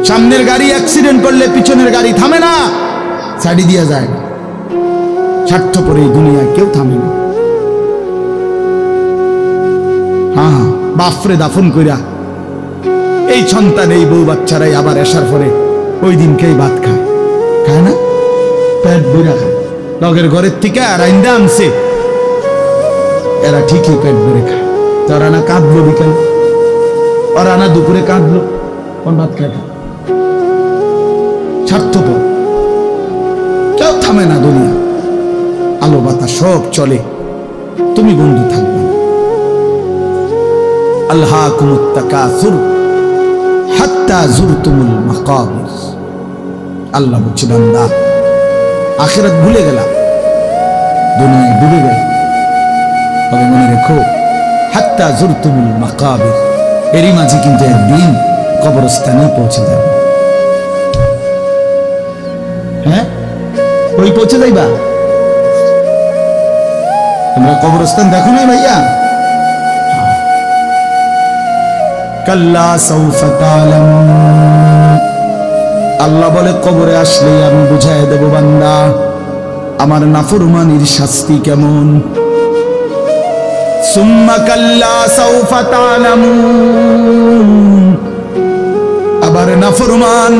সামনের গাড়ি অ্যাক্সিডেন্ট করলে পিছনের গাড়ি থামে না, ছাড়ি দিয়ে যায় না। স্বার্থপর এই দুনিয়ায় কেউ থামে না। হ্যাঁ, বাপরে দাফন কইরা এই সন্তান, এই বউ বাচ্চারাই আবার আসার পরে ওই দিনকেই ভাত খায়, খায় না? পেট ভরে খায়। লগের ঘরের থেকে আর আইন্দা আনছে, এরা ঠিকই পেট ভরে খায়। তোরা না কাঁদলো বিকাল, ওরা না দুপুরে কাঁদলো, কোন ভাত খায়? স্বার্থপর, কেউ থামে না দুনিয়া, আলো বাতাস সব চলে, তুমি বন্ধু থাকবে না। আলহাকুমুত তাকাসুর হাত্তা যুরতুমুল মাকাবির। আল্লাহ বলছে বান্দা, আখিরাত ভুলে গেলা, দুনিয়ায় ডুবে গেল, তবে মনে রেখো হাত্তা যুরতুমুল মাকাবির, এরই মাঝে কিন্তু একদিন কবরস্থানে পৌঁছে যাবে। হ্যাঁ, ওই পৌঁছে যাইবা। তোমরা কবরস্থান দেখো না ভাইয়া? কাল্লা সাউফা তা'লামুন। আল্লাহ বলে কবরে আসলে আমি বুঝাই দেব বান্দা আমার নাফরমানির শাস্তি কেমন। সুম্মা কাল্লা সাউফা তা'লামুন। আবার নাফরমান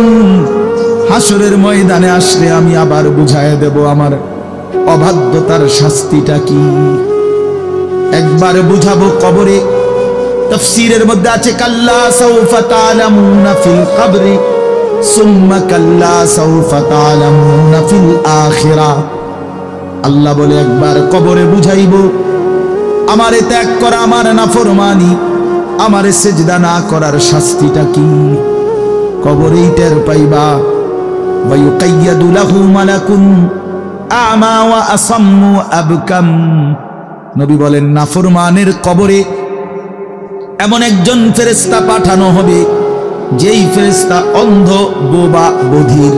হাসরের ময়দানে আসলে আমি আবার বুঝাই দেব আমার অবাধ্যতার শাস্তিটা কি। একবার বুঝাবো কবরে। তাফসীরের মধ্যে আছে কাল্লা সাউফা তা'লামুনা ফিল কবরি সুম্মা কাল্লা সাউফা তা'লামুনা ফিল আখিরাহ। আল্লাহ বলে একবার কবরে বুঝাইব আমারে ত্যাগ করা, আমার নাফরমানি, আমারে সিজদা না করার শাস্তিটা কি। কবরেই টের পাইবা। ওয়া ইউকাইয়াদু লাহু মালাকুন আমা ওয়া আসাম্মু আবকাম। নবী বলেন নাফরমানের কবরে এমন একজন ফেরেশতা পাঠানো হবে, যেই ফেরেশতা অন্ধ, বোবা, বধির,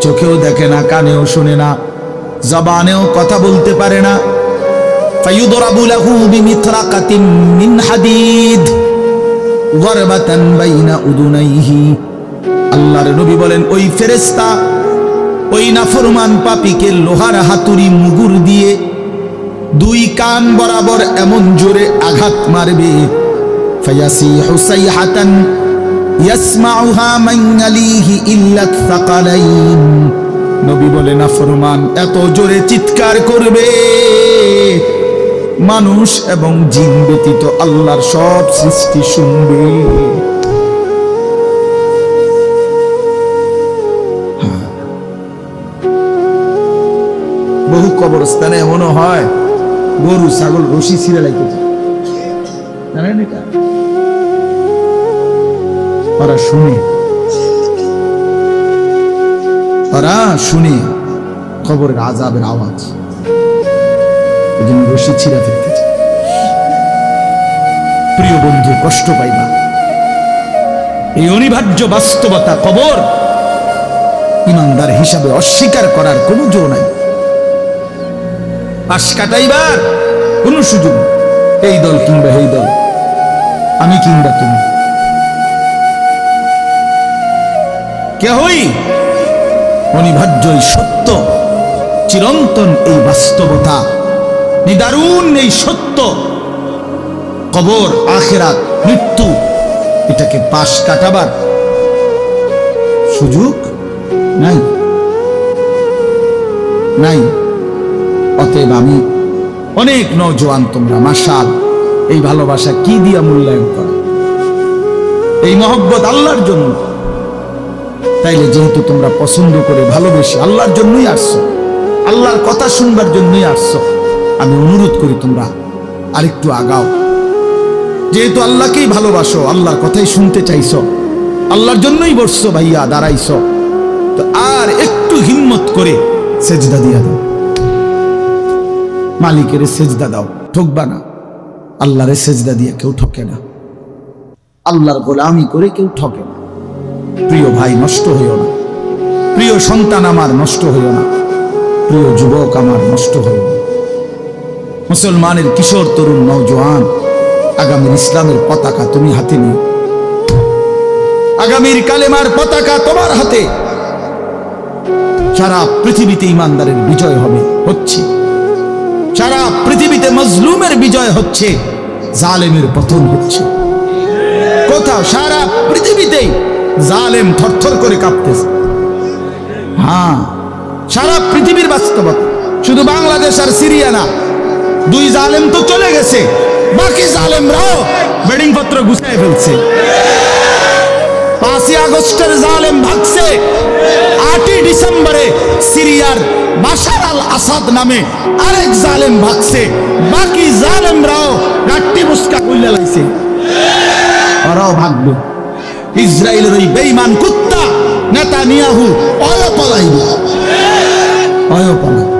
চোখেও দেখে না, কানেও শুনে না, জবানেও কথা বলতে পারে না। ফায়ুদরাবু লাহু বিমিতরাকাতিন মিন হাদিদ গরবাতান বাইনা উদুনাইহি। আল্লাহর নবী বলেন ওই ফেরেশতা ওই নাফরমান পাপীকে লোহার হাতুড়ি মুগুর দিয়ে দুই কান বরাবর এমন জোরে আঘাত মারবে, ফায়াসিহু সাইহাতান ইয়াসমাউহা মান ইয়ালিহি ইল্লা সাকালাইন। নবী বলেন নাফরমান এত জোরে চিৎকার করবে মানুষ এবং জিন ব্যতীত আল্লাহর সব সৃষ্টি শুনবে। বহু কবরস্থানে এমনও হয় গরু ছাগল রশি ছিঁড়ে লাগতেছে, জানেন এটা? ওরা শুনে কবরের আযাবের আওয়াজ, ওই জন্য রশি ছিঁড়া ফেলতেছে। প্রিয় বন্ধু, কষ্ট পাইবা, এই অনিবার্য বাস্তবতা কবর ইমানদার হিসাবে অস্বীকার করার কোনো জো নাই। পাশ কাটাইবার কোনো সুযোগ নেই। এই দল কিংবা এই দল, আমি কিংবা তুমি, কেহই অনিবার্য এই সত্য, চিরন্তন এই বাস্তবতা, নিদারুণ এই সত্য, কবর, আখিরাত, মৃত্যু, এটাকে পাশ কাটাবার সুযোগ নাই নাই। অতএব আমি অনেক নওজোয়ান তোমরা মাশাআল্লাহ এই ভালোবাসা কি দিয়া মূল্যায়ন করা, এই মহব্বত আল্লাহর জন্য। তাইলে যেহেতু তোমরা পছন্দ করে ভালোবেসে আল্লাহর জন্যই আসছো, আল্লাহর কথা শুনবার জন্যই আসছো, আমি অনুরোধ করি তোমরা আরেকটু আগাও। যেহেতু আল্লাহকেই ভালোবাসো, আল্লাহর কথাই শুনতে চাইছো, আল্লাহর জন্যই বসছো ভাইয়া, দাঁড়াইছো, তো আর একটু হিম্মত করে সেজদা দিয়া দাও, মালিকের সেজদা দাও, ঠকবা না। আল্লাহরে সেজদা দিয়ে কেউ ঠকে না, আল্লাহর গোলামি করে কেউ ঠকে না। প্রিয় ভাই নষ্ট হইও না, প্রিয় সন্তান আমার নষ্ট হইও না, প্রিয় যুবক আমার নষ্ট হইও না। মুসলমানের কিশোর তরুণ নওজোয়ান, আগামীর ইসলামের পতাকা তুমি হাতে নিও, আগামীর কালেমার পতাকা তোমার হাতে। সারা পৃথিবীতে ইমানদারের বিজয় হবে, হচ্ছে। সারা পৃথিবীতে মজলুমের বিজয় হচ্ছে, জালেমের পতন হচ্ছে। কোথাও সারা পৃথিবীতেই জালেম থরথর করে কাঁপতেছে। হ্যাঁ, সারা পৃথিবীর বাস্তবতা, শুধু বাংলাদেশ আর সিরিয়া না। দুই জালেম তো চলে গেছে, বাকি জালেমরাও বেডিং পত্র গুছায় ফেলছে। 5ই আগস্টের জালেম ভাগছে, 8ই ডিসেম্বরে সিরিয়ার বাশার আল আসাদ নামে আরেক জালেম ভাগছে, বাকি জালেমরাও গাট্টি মুস্কা কইলা লাইছে, ওরাও ভাগবে। ইসরায়েলের ওই বেঈমান কুত্তা নেতানিয়াহু ওয়ও পলাইবে, ওয়ও পলাইবে।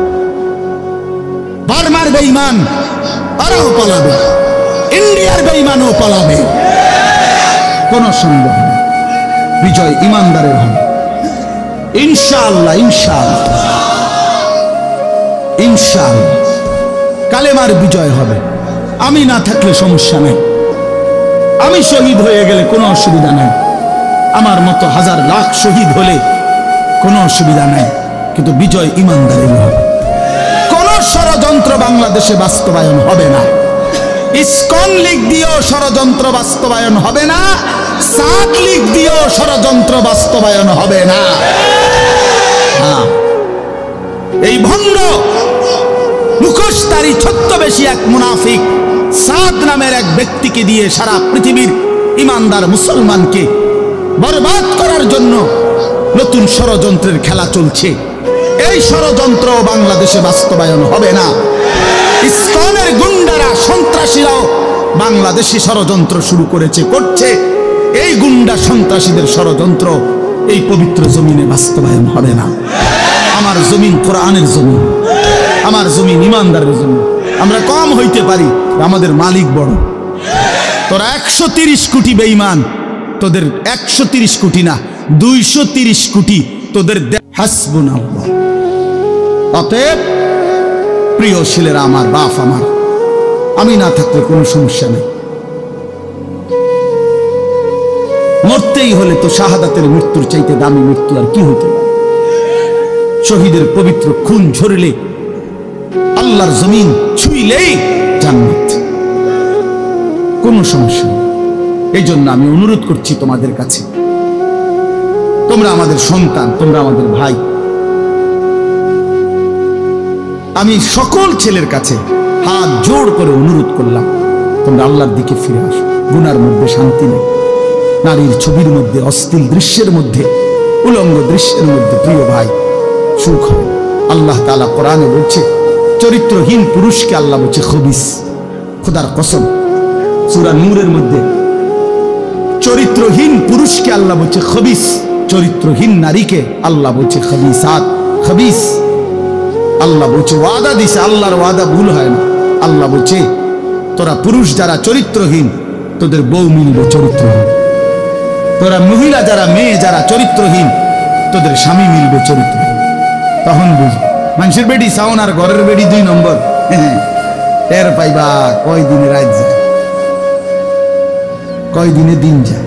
বার্মার বেঈমান ওরাও পলাবে, ইন্ডিয়ার বেঈমানও পলাবে। কোন সন্দেহ নেই, বিজয় ইমানদারের হবে ইনশাআল্লাহ, ইনশাআল্লাহ, ইনশাআল্লাহ। কালেমার বিজয় হবে। আমি না থাকলে সমস্যা নেই, আমি শহীদ হয়ে গেলে কোনো অসুবিধা নাই, আমার মতো হাজার লাখ শহীদ হলে কোনো অসুবিধা নাই, কিন্তু বিজয় ইমানদারের হবে। কোন ষড়যন্ত্র বাংলাদেশে বাস্তবায়ন হবে না। ইসকন লীগ দিয়েও ষড়যন্ত্র বাস্তবায়ন হবে না, সাত লীগ দিয়েও ষড়যন্ত্র বাস্তবায়ন হবে না। এই ভণ্ড মুখোশধারী ছদ্মবেশী এক মুনাফিক সাদ নামের এক ব্যক্তিকে দিয়ে সারা পৃথিবীর ইমানদার মুসলমানকে বরবাদ করার জন্য নতুন ষড়যন্ত্রের খেলা চলছে। এই ষড়যন্ত্র বাংলাদেশে বাস্তবায়ন হবে না। ইসকনের গুন্ডারা, সন্ত্রাসীরাও বাংলাদেশে ষড়যন্ত্র শুরু করেছে, করছে। এই গুন্ডা সন্ত্রাসীদের ষড়যন্ত্র এই পবিত্র জমিনে বাস্তবায়ন হবে না। আমার জমিন কোরআনের জমিন, আমার জমিন ইমানদারের জমিন। আমরা কম হইতে পারি, আমাদের মালিক বড়। তোরা 130 কোটি বেঈমান, তোদের 130 কোটি না 230 কোটি তোদের হাসবুনাল্লাহ। অতএব প্রিয় ছেলেরা আমার, বাপ আমার, আমি না থাকলে কোনো সমস্যা নেই। মরতেই হলে তো শাহাদাতের মৃত্যুর চাইতে দামি মৃত্যু আর কি হইতে পারে। শহীদের পবিত্র খুন ঝরলে, আল্লাহর জমিন ছুঁইলেই জান্নাত, কোনো সমস্যা নেই। এই জন্য আমি অনুরোধ করছি তোমাদের কাছে, তোমরা আমাদের সন্তান, তোমরা আমাদের ভাই। আমি সকল ছেলের কাছে হাত জোড় করে অনুরোধ করলাম, তোমরা আল্লাহর দিকে ফিরে আসো। গুনার মধ্যে শান্তি নেই, নারীর ছবির মধ্যে, অশ্লীল দৃশ্যের মধ্যে, উলঙ্গ দৃশ্যের মধ্যে প্রিয় ভাই সুখ হয়। আল্লাহ তাআলা কোরআনে বলছে, চরিত্রহীন পুরুষকে আল্লাহ বলছে খবিস। খোদার কসম, সূরা নূরের মধ্যে চরিত্রহীন পুরুষকে আল্লাহ বলছে খবিস, চরিত্রহীন নারীকে আল্লাহ বলছে খবিসাত, খবিস। আল্লাহ বলছে, ওয়াদা দিছে, আল্লাহর ওয়াদা ভুল হয় না। আল্লাহ বলছে, তোরা পুরুষ যারা চরিত্রহীন, তোদের বউ মিলবে চরিত্রহীন। তোরা মহিলা যারা, মেয়ে যারা চরিত্রহীন, তোদের স্বামী মিলবে চরিত্রহীন। তখন বুঝ, মানুষের বেডি সাউন আর ঘরের বেডি 2 নম্বর। টের পাইবা কয় দিনে রাত যায়, কয় দিনে দিন যায়।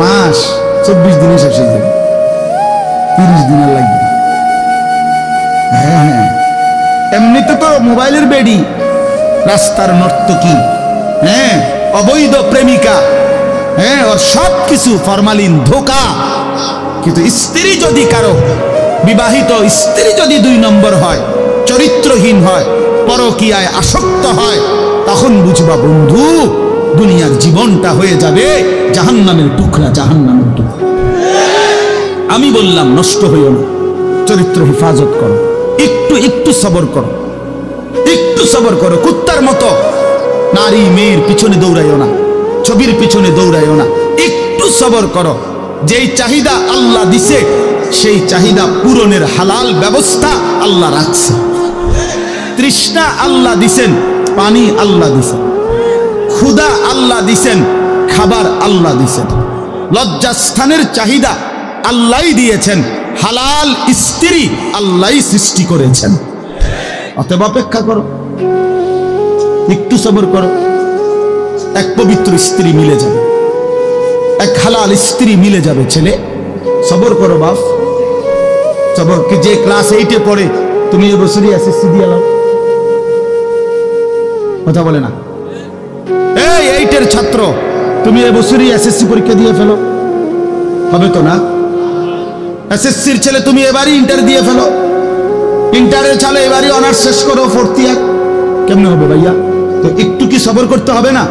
মাস 24 দিনে শেষ হয়ে যাবে, 30 দিনে লাগবে। হ্যাঁ হ্যাঁ, এমনিতে তো মোবাইলের বেডি, রাস্তার নর্তকী, হ্যাঁ, অবৈধ প্রেমিকা, হ্যাঁ, ওর সব কিছু ফরমালিন, ধোকা। কিন্তু স্ত্রী যদি কারো, বিবাহিত স্ত্রী যদি 2 নম্বর হয়, চরিত্রহীন হয়, পরকীয়ায় আসক্ত হয়, তখন বুঝবা বন্ধু দুনিয়ার জীবনটা হয়ে যাবে জাহান্নামের টুকরা, জাহান্নামের টুকরা। আমি বললাম নষ্ট হইও না, চরিত্র হেফাজত করো, একটু একটু সবর করো, একটু সবর করো। কুত্তার মতো নারী মেয়ের পিছনে দৌড়াইও না, ছবির পিছনে দৌড়াইও না, একটু সবর করো। যেই চাহিদা আল্লাহ দিছে সেই চাহিদা পূরণের হালাল ব্যবস্থা আল্লাহ রাখছে। তৃষ্ণা আল্লাহ দিছেন, পানি আল্লাহ দিছেন, ক্ষুধা আল্লাহ দিছেন, খাবার আল্লাহ দিছেন, লজ্জাস্থানের চাহিদা আল্লাহই দিয়েছেন, হালাল স্ত্রী আল্লাহই সৃষ্টি করেছেন। অতএব অপেক্ষা করো, একটু সবর করো, এক পবিত্র স্ত্রী মিলে যাবে, এক হালাল স্ত্রী মিলে যাবে। ছেলে সবর করো বাপ, সবর। যে ক্লাস 8-এ পড়ে তুমি এবছরই এসএসসি দিয়ে নাও, কথা বলে না? এই 8-এর ছাত্র তুমি এবছরই এসএসসি পরীক্ষা দিয়ে ফেলো, হবে তো না? এসএসসির ছেলে তুমি এবারই ইন্টার দিয়ে ফেলো, ইন্টারের ছেলে এবারই অনার্স শেষ করো 4th ইয়ার, কেমনে হবে ভাইয়া? তো একটু কি সবর করতে হবে না?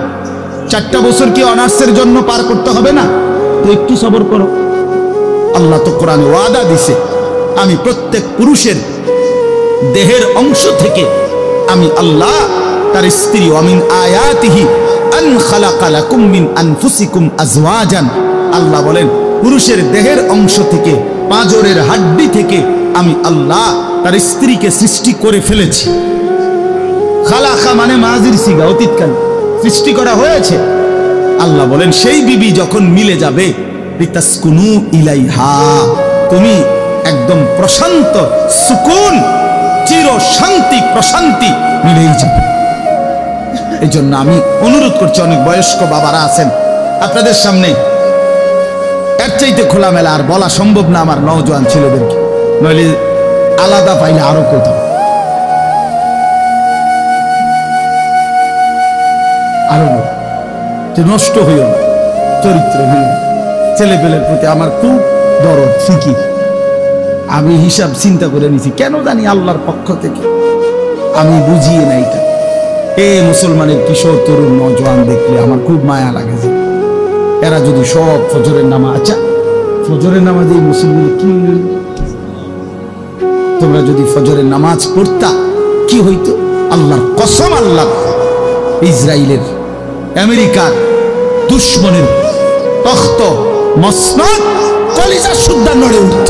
4টা বছর কি অনার্সের জন্য পার করতে হবে না? তো একটু সবর করো। আল্লাহ তো কোরআনে ওয়াদা দিছে, আমি প্রত্যেক পুরুষের দেহের অংশ থেকে আমি আল্লাহ তার স্ত্রী, ওয়ামিন আয়াতিহি আন খালাকা লাকুম মিন আনফুসিকুম আজওয়াজান, আল্লাহ বলেন পুরুষের দেহের অংশ থেকে, পাঁজরের হাড্ডি থেকে আমি আল্লাহ তার স্ত্রীকে সৃষ্টি করে ফেলেছি। খালাকা মানে মাজির সিগা, অতীতকাল সৃষ্টি করা হয়েছে। আল্লাহ বলেন সেই বিবি যখন মিলে যাবে, লিতাসকুনু ইলাইহা, তুমি একদম প্রশান্ত, সুকুন, চির শান্তি, প্রশান্তি মিলেই যাবে। এই জন্য আমি অনুরোধ করছি, অনেক বয়স্ক বাবারা আছেন আপনাদের সামনে, এর চাইতে খোলামেলা আর বলা সম্ভব না আমার নওজোয়ান ছেলেদেরকে, নইলে আলাদা পাইলে আরো কোথাও। আরো নষ্ট হইও না, চরিত্রহীন ছেলেপেলের প্রতি আমার খুব দরদ, ফিকির। আমি হিসাব চিন্তা করে নিছি, কেন জানি আল্লাহর পক্ষ থেকে আমি বুঝিয়ে না এটা। মুসলমানের কিশোর তরুণ নওজোয়ান দেখলে আমার খুব মায়া লাগে যে এরা যদি সব ফজরের নামাজ, আচ্ছা ফজরের নামাজে এই মুসলমান কি, তোমরা যদি ফজরের নামাজ পড়তা কি হইতো? আল্লাহর কসম, আল্লাহ ইসরায়েলের, আমেরিকার দুশ্মনের তখ্ত মসনদ কলিজা সুদ্ধা নড়ে উঠত।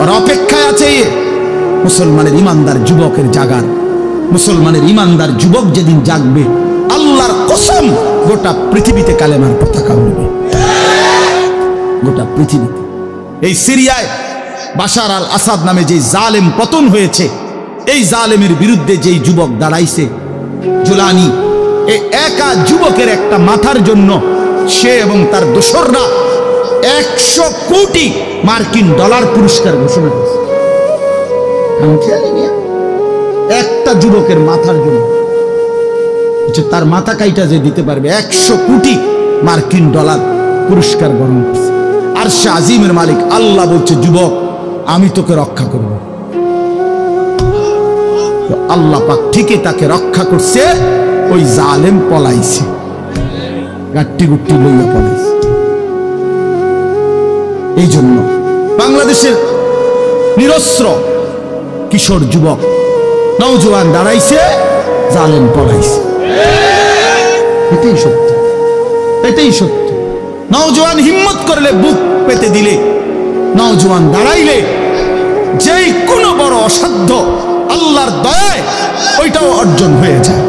ওর অপেক্ষায় আছে মুসলমানের ইমানদার যুবকের জাগার। মুসলমানের ইমানদার যুবক যেদিন জাগবে, আল্লাহর কসম গোটা পৃথিবীতে কালেমার পতাকা উড়বে, গোটা পৃথিবীতে। এই সিরিয়ায় বাশার আল আসাদ নামে যে জালেম পতন হয়েছে, এই জালেমের বিরুদ্ধে যেই যুবক দাঁড়াইছে জুলানি, এই একা যুবকের একটা মাথার জন্য সে এবং তার দোসররা 100 কোটি মার্কিন ডলার পুরস্কার ঘোষণা করেছে। একটা যুবকের মাথার জন্য তার মাথা কাইটা যে দিতে পারবে 100 কোটি মার্কিন ডলার পুরস্কার গ্রহণ করছে। আর সে আজিমের মালিক আল্লাহ বলছে, যুবক আমি তোকে রক্ষা করব। আল্লাহ পাক ঠিকই তাকে রক্ষা করছে, ওই জালেম পলাইছে, গাট্টি গুট্টি লইয়া পলাইছে। এই জন্য বাংলাদেশের নিরস্ত্র কিশোর যুবক নওজোয়ান দাঁড়াইছে, জালেম পলাইছে। এটাই সত্য, এটাই সত্য। নওজোয়ান হিম্মত করলে, বুক পেতে দিলে, নওজোয়ান দাঁড়াইলে যেই কোনো বড় অসাধ্য আল্লাহর দয়ায় ওইটাও অর্জন হয়ে যায়।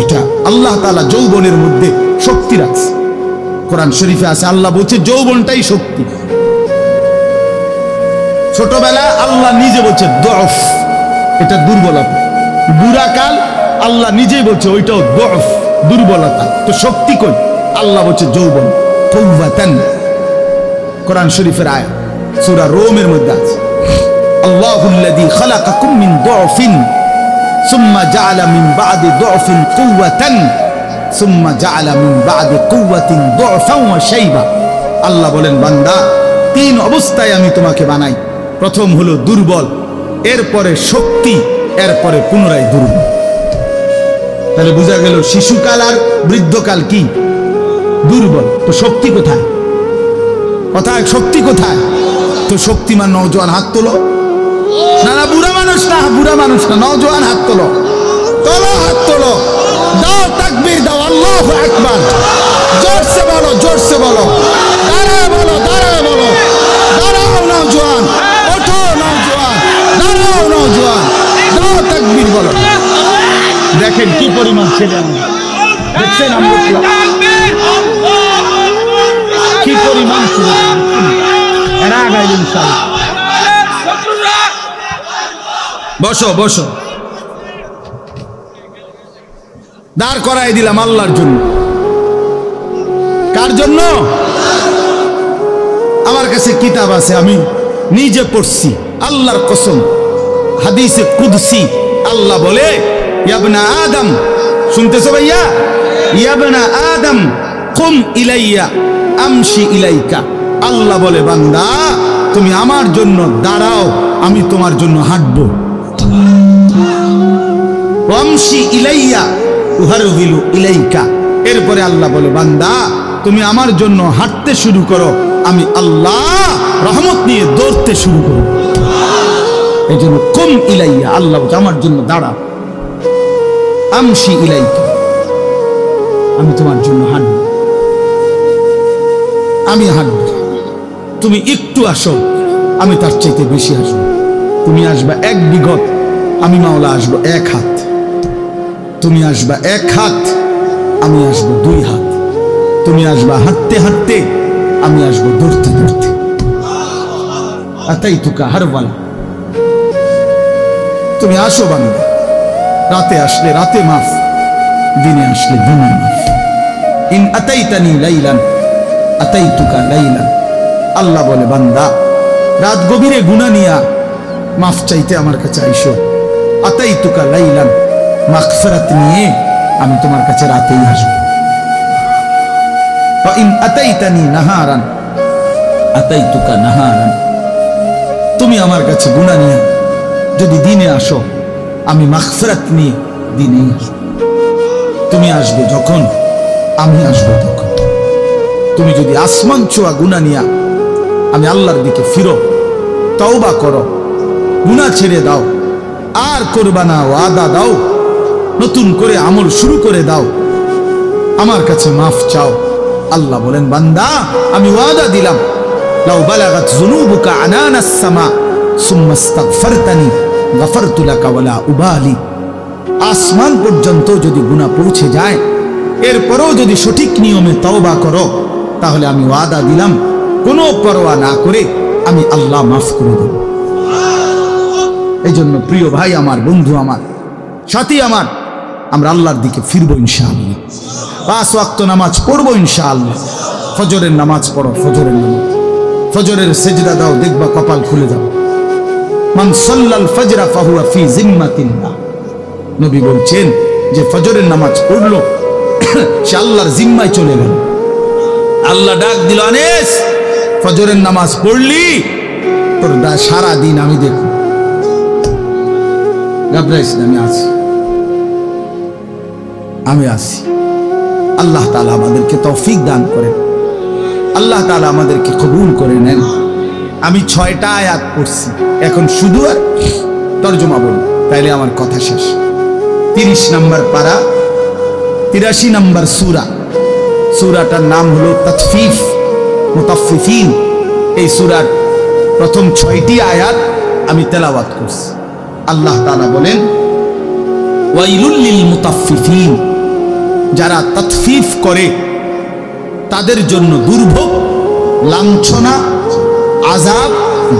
এটা আল্লাহ তাআলা যৌবনের মধ্যে শক্তি রাখছে। কোরআন শরীফে আছে, আল্লাহ বলছে যৌবনটাই শক্তি। ছোটবেলা আল্লাহ নিজে বলছে দফ, এটা দুর্বলতা। বুড়াকাল আল্লাহ নিজেই বলছে ওইটাও দফ, দুর্বলতা। তো শক্তি কই? আল্লাহ বলছে যৌবন, কুওয়াতান। কোরআন শরীফের আয়াত সূরা রোমের মধ্যে আছে, আল্লাহুল্লাযী খালাকাকুম মিন দুফিন সুম্মা জাআলা মিন বাদি দুফিন কুওয়াতান সুম্মা জাআলা মিন বাদি কুওয়াতিন দু'ফান ওয়া শাইবা। আল্লাহ বলেন, বান্দা, তিন অবস্থায় আমি তোমাকে বানাই। প্রথম হলো দুর্বল, এরপরে শক্তি, এরপরে পুনরায় দুর্বল। তাহলে বোঝা গেল শিশুকাল আর বৃদ্ধকাল কি? দুর্বল। তো শক্তি কোথায়? কোথায় শক্তি কোথায়? তো শক্তিমান নওজোয়ান হাত তোলো। না না, বুড়া মানুষ না, বুড়া মানুষ না, নওজোয়ান হাত তোলো, তোলো হাত তোলো, দাও তাকবীর দাও, আল্লাহু আকবার, জোরসে বলো, জোরসে বলো, দাঁড়ায় বলো, দাঁড়ায় বলো, দাঁড়াও নওজোয়ান, ওঠো নওজোয়ান, দাঁড়াও নওজোয়ান, দাও তাকবীর বলো। দেখেন কি পরিমাণ ছেলে, দেখছেন আমরা কি পরিমাণ ছেলে, এরা আগাই ইনশাআল্লাহ। বসো বসো, দাঁড় করাই দিলাম আল্লাহর জন্য। কার জন্য? আমার কাছে কিতাব আছে, আমি নিজে পড়ছি, আল্লাহর কসম, হাদিসে কুদসি। আল্লাহ বলে, ইয়া আদম, শুনতেছো ভাইয়া? ইয়া আদম কুম ইলাইয়া আমশি ইলাইকা। আল্লাহ বলে, বান্দা তুমি আমার জন্য দাঁড়াও, আমি তোমার জন্য হাঁটবো। আমশি ইলাইয়া উহারবিলু ইলাইকা। এরপরে আল্লাহ বলে, বান্দা তুমি আমার জন্য হাঁটতে শুরু করো, আমি আল্লাহ রহমত নিয়ে দৌড়তে শুরু করো। এই জন্য কুম ইলাইয়া, আল্লাহ আমার জন্য দাঁড়াও। আমশি ইলাইকা, আমি তোমার জন্য হাঁটবো, আমি হাঁটবো। তুমি একটু আসো, আমি তার চাইতে বেশি আসবো। তুমি আসবা এক বিঘত, আমি মাওলা আসবো এক হাত। তুমি আসবা এক হাত, আমি আসবো দুই হাত। তুমি আসবা হাঁটতে হাঁটতে, আমি আসবো দৌড়তে দৌড়তে। আতাইতুকা হারওয়ালা, তুমি আসো বান্দা। রাতে আসলে রাতে মাফ, দিনে আসলে দিনে মাফ। ইন আতাইতানি লাইলান আতাইতুকা লাইলান। আল্লাহ বলে, বান্দা রাত গভীরে গুনাহ নিয়া মাফ চাইতে আমার কাছে আইসো। আতাইতুকা লাইলান, মাগফিরাত নিয়ে আমি তোমার কাছে রাতেই আসবো। ওয়া ইন আতাইতানি নাহারান আতাইতুকা নাহারান। তুমি আমার কাছে গুনাহ নিয়ে যদি দিনে আসো, আমি মাগফিরাত নিয়ে দিনেই আসবো। তুমি আসবে যখন, আমি আসবো তখন। তুমি যদি আসমান ছোঁয়া গুনাহ নিয়া আমি আল্লাহর দিকে ফিরো, তওবা করো, গুনাহ ছেড়ে দাও, আর করবা না, ওয়াদা দাও, নতুন করে আমল শুরু করে দাও, আমার কাছে মাফ চাও। আল্লাহ বলেন, বান্দা আমি ওয়াদা দিলাম, লাউ বালাগাত যুনুবুকা আনানাস সামা সুম্মা ইস্তাগফারতানি গফারতু লাকা ওয়ালা উবালি। আসমান পর্যন্ত যদি গুনাহ পৌঁছে যায়, এরপরও যদি সঠিক নিয়মে তওবা করো, তাহলে আমি ওয়াদা দিলাম, কোনো পরোয়া না করে আমি আল্লাহ মাফ করে দেব। এই জন্য প্রিয় ভাই আমার, বন্ধু আমার, সাথী আমার, আমরা আল্লাহর দিকে ফিরবো ইনশাআল্লাহ। 5 ওয়াক্ত নামাজ পড়বো ইনশাআল্লাহ। ফজরের নামাজ পড়ো, ফজরের নামাজ, ফজরের সেজদা দাও, দেখবা কপাল খুলে যাবে। মান সাল্লাল ফজরা ফাহুয়া ফি জিম্মাতিল্লাহ। নবী বলছেন যে ফজরের নামাজ পড়লো, সে আল্লাহর জিম্মায় চলে গেল। আল্লাহ ডাক দিল, আনেস ফজরের নামাজ পড়লি, তোর সারা দিন আমি দেখব। ঘাবড়াইস না, আমি আছি, আমি আছি। আল্লাহ তাআলা আমাদেরকে তৌফিক দান করেন, আল্লাহ তাআলা আমাদেরকে কবুল করে নেন। আমি 6টা আয়াত পড়ছি, এখন শুধু আর তরজমা বলব, তাইলে আমার কথা শেষ। 30 নম্বর পারা, 83 নম্বর সূরা। সূরাটার নাম হলো তাতফিফ মুতাফফিফিন। এই সূরার প্রথম 6টি আয়াত আমি তেলাওয়াত করছি। আল্লাহ তাআলা বলেন, ওয়াইলুল লিল মুতাফফিফিন, যারা তাতফিফ করে তাদের জন্য দুর্ভোগ, লাঞ্ছনা, আযাব,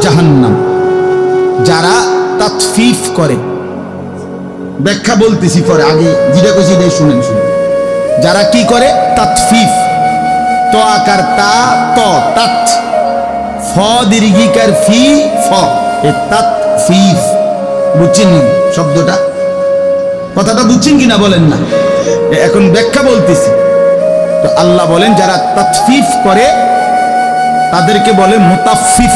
জাহান্নাম। যারা তাতফিফ করে, ব্যাখ্যা বলতেছি পরে, আগে যেটা কইছি এটাই শুনেন। যারা কি করে? তাতফিফ, তো আকার তা, ত তাত, ফ দীর্ঘিকার ফি, ফ, এ তাতফিফ। বুঝছেন শব্দটা? কথাটা বুঝছেন কিনা বলেন না? এখন ব্যাখ্যা বলতেছি। তো আল্লাহ বলেন যারা তাতফিফ করে তাদেরকে বলে মুতাফফিফ,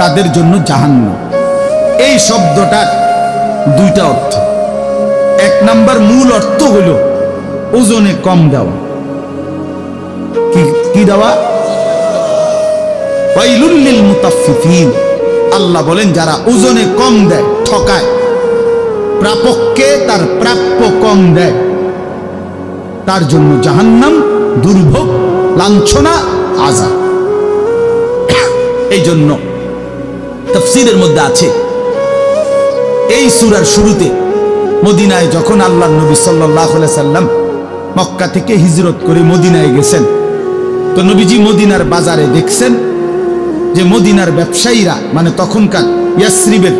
তাদের জন্য জাহান্নাম। এই শব্দটার দুইটা অর্থ। এক নাম্বার মূল অর্থ হলো ওজনে কম দেওয়া। কি দেওয়া? ওয়াইলুল লিল মুতাফফিফিন। আল্লাহ বলেন যারা ওজনে কম দেয়, ঠকায়, প্রাপককে তার প্রাপ্য কম দেয়, তার জন্য জাহান্নাম, দুর্ভোগ, লাঞ্ছনা, আযাব। এই জন্য তাফসীরের মধ্যে আছে এই সূরার শুরুতে মদিনায় যখন আল্লাহর নবী সাল্লাল্লাহু আলাইহি সাল্লাম মক্কা থেকে হিজরত করে মদিনায় গেছেন, তো নবীজি মদিনার বাজারে দেখছেন যে মদিনার ব্যবসায়ীরা, মানে তখনকার ইয়াসরিবের,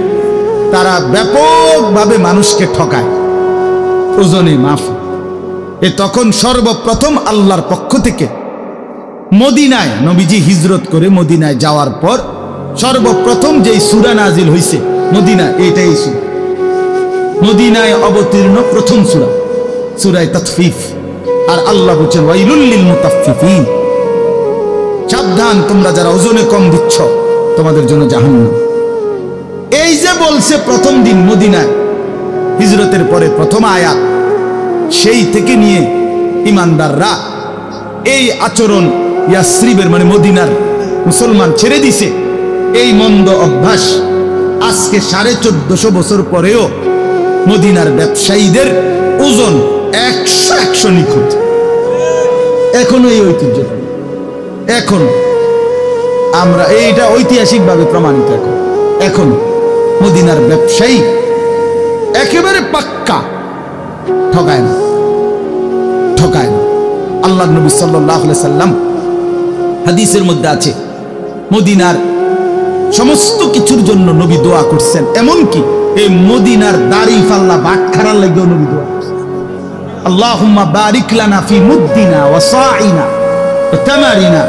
তারা ব্যাপকভাবে মানুষকে ঠকায় ওজনে মাফ। তখন সর্বপ্রথম আল্লাহর পক্ষ থেকে মদিনায় নবীজি হিজরত করে মদিনায় যাওয়ার পর সর্বপ্রথম যেই সূরা নাজিল হইছে মদিনা, এইটাই সূরা মদিনায় অবতীর্ণ প্রথম সূরা, সূরা তাতফিফ। আর আল্লাহ বলেন ওয়াইলুল লিল মুতাফফিফিন, সাবধান তোমরা যারা ওজনে কম দিচ্ছ, তোমাদের জন্য জাহান্নাম। এই যে বলছে প্রথম দিন মদিনায় হিজরতের পরে প্রথম আয়াত, সেই থেকে নিয়ে ইমানদাররা এই আচরণ ইয়াসরিবের মানে মদিনার মুসলমান ছেড়ে দিছে। এই মন্দ অভ্যাস আজকে 1450 বছর পরেও মদিনার ব্যবসায়ীদের ওজন 100 নিখুঁত, এখনো এই ঐতিহ্য। এখন আমরা এইটা ঐতিহাসিকভাবে প্রমাণিত। এখন মদিনার ব্যবসায়ী একেবারে পাক্কা, ঠকায় না, ঠকায় না। আল্লাহর নবী সাল্লাল্লাহু আলাইহি সাল্লাম হাদিসের মধ্যে আছে মদিনার সমস্ত কিছুর জন্য নবী দোয়া করছেন, এমনকি এই মদিনার দাড়ি ফাল্লা বাটখারার লাগেও নবী দোয়া করছেন। আল্লাহুম্মা বারিক লানা ফি মুদ্দিনা ওয়া সাইনা ওয়া তামারিনা।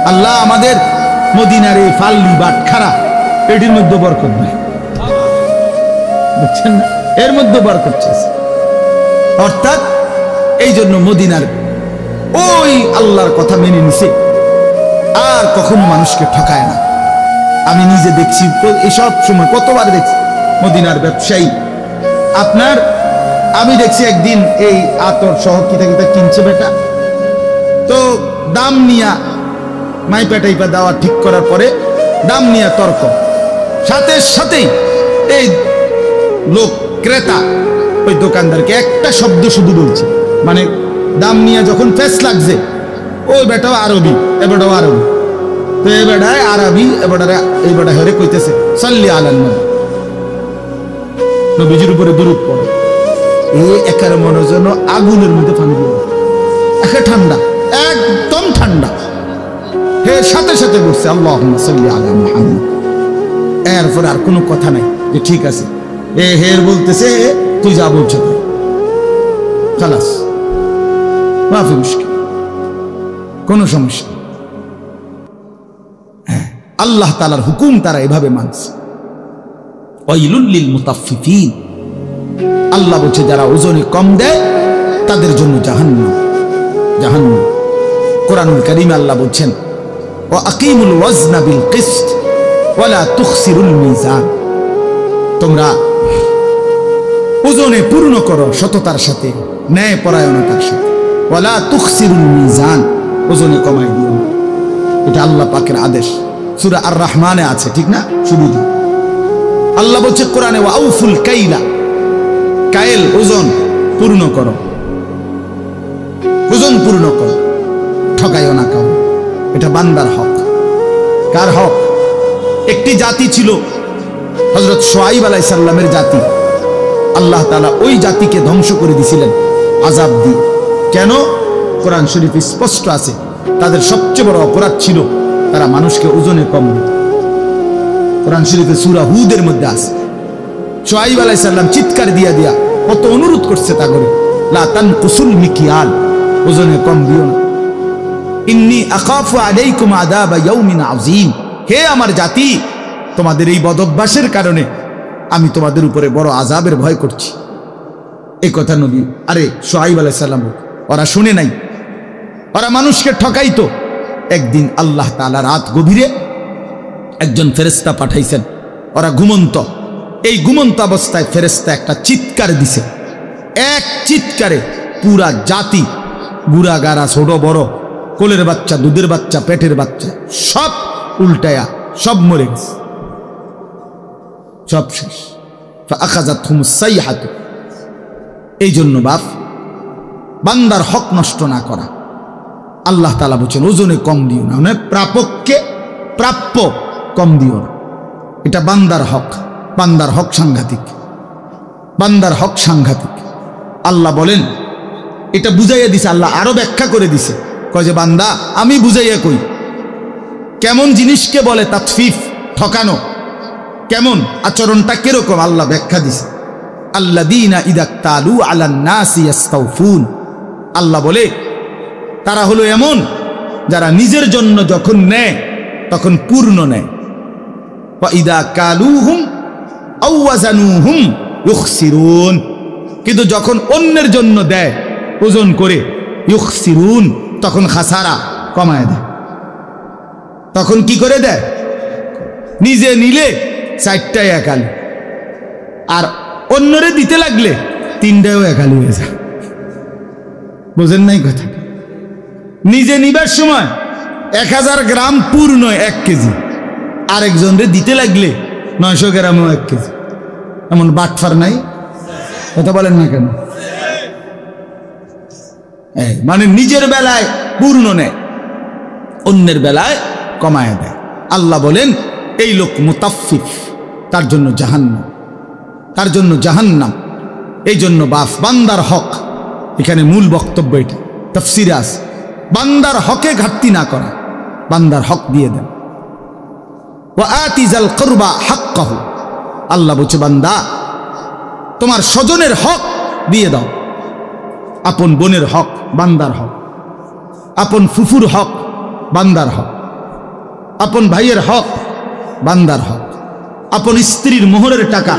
আল্লাহ আমাদের মদিনার এই ফাল্লি বাটখারা এটির মধ্যে বরকত দেয়, বুঝছেন না? এর মধ্যে বরকত আছে। অর্থাৎ এই জন্য মদিনার ওই আল্লাহর কথা মেনে নিছে, আর কখনো মানুষকে ঠকায় না। আমি নিজে দেখছি, এসব সময় কতবার দেখছি মদিনার ব্যবসায়ী আপনার, আমি দেখছি একদিন এই আতর সহ কিতা কিতা কিনছে বেটা, তো দাম নিয়া মাইপা টাইপা দেওয়া ঠিক করার পরে দাম নিয়া তর্ক, সাথে সাথেই এই লোক ক্রেতা ওই দোকানদারকে একটা শব্দ শুধু বলছে, মানে দাম নিয়ে যখন ফেস লাগছে, ওই বেটাও আরবি, এ বেটাও আরবি, তো এ বেটায় আরবি, এই বেটা হেরে কইতেছে সাল্লি আলান নবী, নবীজির উপরে দুরূদ পড়ে। এই একার মনে যেন আগুনের মধ্যে পানি দিয়ে একে ঠান্ডা, একদম ঠান্ডা। হে সাথে সাথে বলছে আল্লাহুম্মা সাল্লি আলা মুহাম্মদ। এরপর আর কোনো কথা নাই যে ঠিক আছে, এ হের বলতেছে তুই যা বলছো খালাস, মাফি মুশকিল, কোনো সমস্যা। হ্যাঁ, আল্লাহ তাআলার হুকুম তারা এভাবে মানছে। ওয়াইলুল লিল মুতাফফিফিন, আল্লাহ বলছে যারা ওজনে কম দেয় তাদের জন্য জাহান্নাম, জাহান্নাম। কোরআনুল কারীমে আল্লাহ বলছেন ওয়া আকিমুল ওয়াজনা বিল কিসত ওয়া লা তুখসিরুল মিজান, তোমরা ওজনে পূর্ণ করো সততার সাথে, ন্যায় পরায়ণতার সাথে। ওয়া লা তুখসিরুল মিজান, ওজনে কমাই দিও না। এটা আল্লাহ পাকের আদেশ, সূরা আর রহমানে আছে, ঠিক না? শুরু আল্লাহ বলছে কোরআনে ওয়া আউফুল কাইলা, কাইল ওজন পূর্ণ করো, ওজন পূর্ণ করো, ঠকাইও না কাউ। এটা বান্দার হক। কার হক? একটি জাতি ছিল হযরত শুআয়ব আলাইহিস সালামের জাতি, আল্লাহ তাআলা ওই জাতিকে ধ্বংস করে দিয়েছিলেন আযাব দিয়ে। কেন? কোরআন শরীফে স্পষ্ট আছে, তাদের সবচেয়ে বড় অপরাধ ছিল তারা মানুষকে ওজনে কম দিত। কোরআন শরীফে সূরা হুদের মধ্যে আছে, শুআয়ব আলাইহিস সালাম চিৎকার দিয়া দিয়া কত অনুরোধ করছে তা করে, লা তানকুসুল মিকিয়াল, ওজনে কম দিও না। ইন্নী আখাফু আলাইকুম আযাবা ইয়াউমিন আযীম, হে আমার জাতি, তোমাদের এই বদঅভ্যাসের কারণে আমি তোমাদের উপরে বড় আযাবের ভয় করছি। এই কথা নবী আরে শুআয়ব আলাইহিস সালাম ওরা শুনে নাই, ওরা মানুষকে ঠকাইতো। একদিন আল্লাহ তাআলা রাত গভীরে একজন ফেরেশতা পাঠাইছেন, ওরা ঘুমন্ত। এই ঘুমন্ত অবস্থায় ফেরেশতা একটা চিৎকার দিছে, এক চিৎকারে পুরা জাতি, গুড়া গাড়া, ছোট বড়, কোলের বাচ্চা, দুধের বাচ্চা, পেটের বাচ্চা, সব উল্টায়া সব মরে গেছে, সব শেষ। ফাআখাযাতহুমুস সাইহাতু। এই জন্য বাপ, বান্দার হক নষ্ট না করা। আল্লাহ তাআলা বলেছেন ওজনে কম দিও না, মানে প্রাপককে প্রাপ্য কম দিও না। এটা বান্দার হক। বান্দার হক সাংঘাতিক, বান্দার হক সাংঘাতিক। আল্লাহ বলেন, এটা বুঝাইয়া দিছে, আল্লাহ আরো ব্যাখ্যা করে দিছে, কয় যে বান্দা আমি বুঝাইয়া কই কেমন জিনিসকে বলে তাতফিফ, ঠকানো, কেমন আচরণটা কিরকম আল্লাহ ব্যাখ্যা দিছে। আল্লাযীনা ইযা তালু আলান নাসি ইস্তাউফুন। আল্লাহ বলে তারা হলো এমন যারা নিজের জন্য যখন নেয় তখন পূর্ণ নেয়। ওয়া ইযা কালুহুম আও ওয়াজানুহুম ইউখসিরুন। কিন্তু যখন অন্যের জন্য দেয়, ওজন করে, ইউখসিরুন, তখন খাসারা, কমায় দেয়। তখন কি করে দেয়? নিজে নিলে 4টায় একালি, আর অন্যরে দিতে লাগলে 3টায়ও একালি হয়ে যায়। বোঝেন নাই কথা? নিজে নিবার সময় 1000 গ্রাম পূর্ণ 1 কেজি, আরেকজনরে দিতে লাগলে 900 গ্রামও 1 কেজি। এমন বাটফার নাই? কথা বলেন না কেন? মানে নিজের বেলায় পূর্ণ নেয়, অন্যের বেলায় কমায় দেয়। আল্লাহ বলেন এই লোক মুতাফফিফ, তার জন্য জাহান্নাম, তার জন্য জাহান্নাম। এই জন্য বান্দার হক, এখানে মূল বক্তব্য এটা, তাফসীরে আছে, বান্দার হকে ঘাটতি না করা, বান্দার হক দিয়ে দেন। ওয়া আতিজাল কুরবা হাক্কাহু। আল্লাহ বলছে বান্দা তোমার স্বজনের হক দিয়ে দাও। আপন বোনের হক বান্দার হক, আপন ফুফুর হক বান্দার হক, আপন ভাইয়ের হক বান্দার হক, আপন স্ত্রীর মোহরের টাকা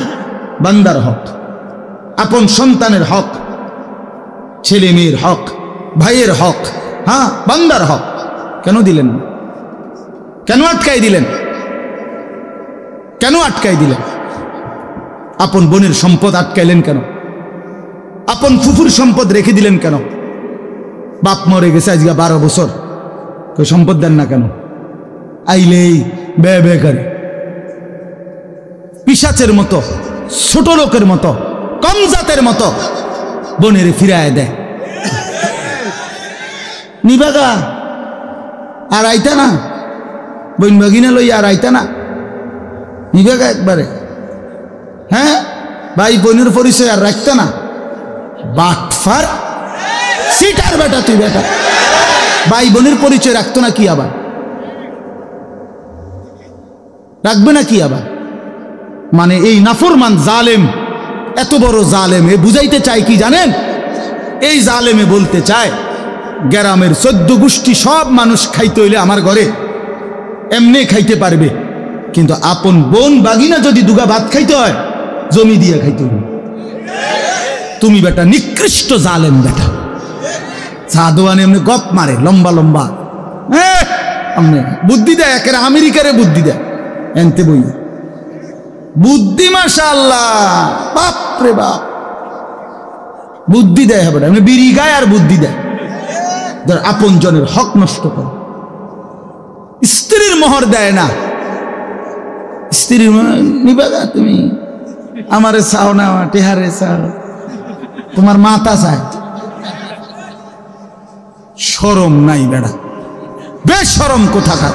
বান্দার হক, আপন সন্তানের হক, ছেলে মেয়ের হক, ভাইয়ের হক, হ্যাঁ বান্দার হক। কেন দিলেন? কেন আটকাই দিলেন? কেন আটকাই দিলেন? আপন বোনের সম্পদ আটকাইলেন কেন? আপন ফুফুর সম্পদ রেখে দিলেন কেন? বাপ মরে গেছে আজকে 12 বছর, কেউ সম্পদ দেন না কেন? আইলেই বে বে করে, পিশাচের মতো, ছোট লোকের মতো, কম জাতের মতো বোনের ফিরায় দেয়। নিবাগা আর আইতা না, বইন বাগিনা লই আর আইতা না, নিবাগা একবারে। হ্যাঁ, ভাই বোনের পরিচয় আর রাখতে না। বাটফার, সিটার বেটা তুই, বেটা ভাই বোনের পরিচয় রাখতো না কি আবার? রাখবে না কি আবার? মানে এই নাফরমান জালেম, এত বড় জালেম, এ বুঝাইতে চায় কি জানেন? এই জালেমে বলতে চায় গ্রামের 14 গোষ্ঠী সব মানুষ খাইতে হইলে আমার ঘরে এমনি খাইতে পারবে, কিন্তু আপন বোন বাগিনা যদি দুগা ভাত খাইতে হয় জমি দিয়ে খাইতে হবে। তুমি বেটা নিকৃষ্ট জালেম বেটা। সাদওয়ান এমনি গপ মারে লম্বা লম্বা, বুদ্ধি দেয়, একের আমেরিকারে বুদ্ধি দেয়, এনতে বই বুদ্ধি মাশাআল্লাহ, বাপ রে বাপ, বুদ্ধি দেয় হবে, এমনি বিড়ি গায় আর বুদ্ধি দেয়। আপন জনের হক নষ্ট করে, স্ত্রীর মোহর দেয় না, স্ত্রীর নিবাগা তুমি আমারে চাও না, টেহারে চাও, তোমার মাথা চায়। শরম নাই বেটা, বেশরম কোথাকার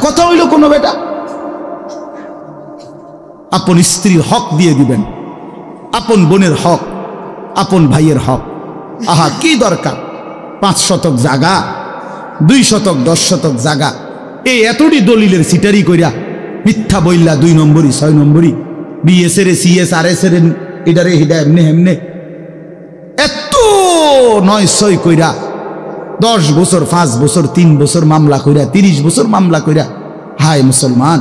কথা হইল কোনো বেটা? আপন স্ত্রীর হক দিয়ে দিবেন, আপন বোনের হক, আপন ভাইয়ের হক। আহা কি দরকার 5 শতক জায়গা, 2 শতক 10 শতক জায়গা, এই এতটি দলিলের সিটারি কইরা মিথ্যা বইলা 2 নম্বরই 6 নম্বরই বিএসএর সিএস আর এস এর এটারে হিডা এমনে এমনে এত 9-6 কইরা 10 বছর 5 বছর 3 বছর মামলা কইরা 30 বছর মামলা কইরা, হায় মুসলমান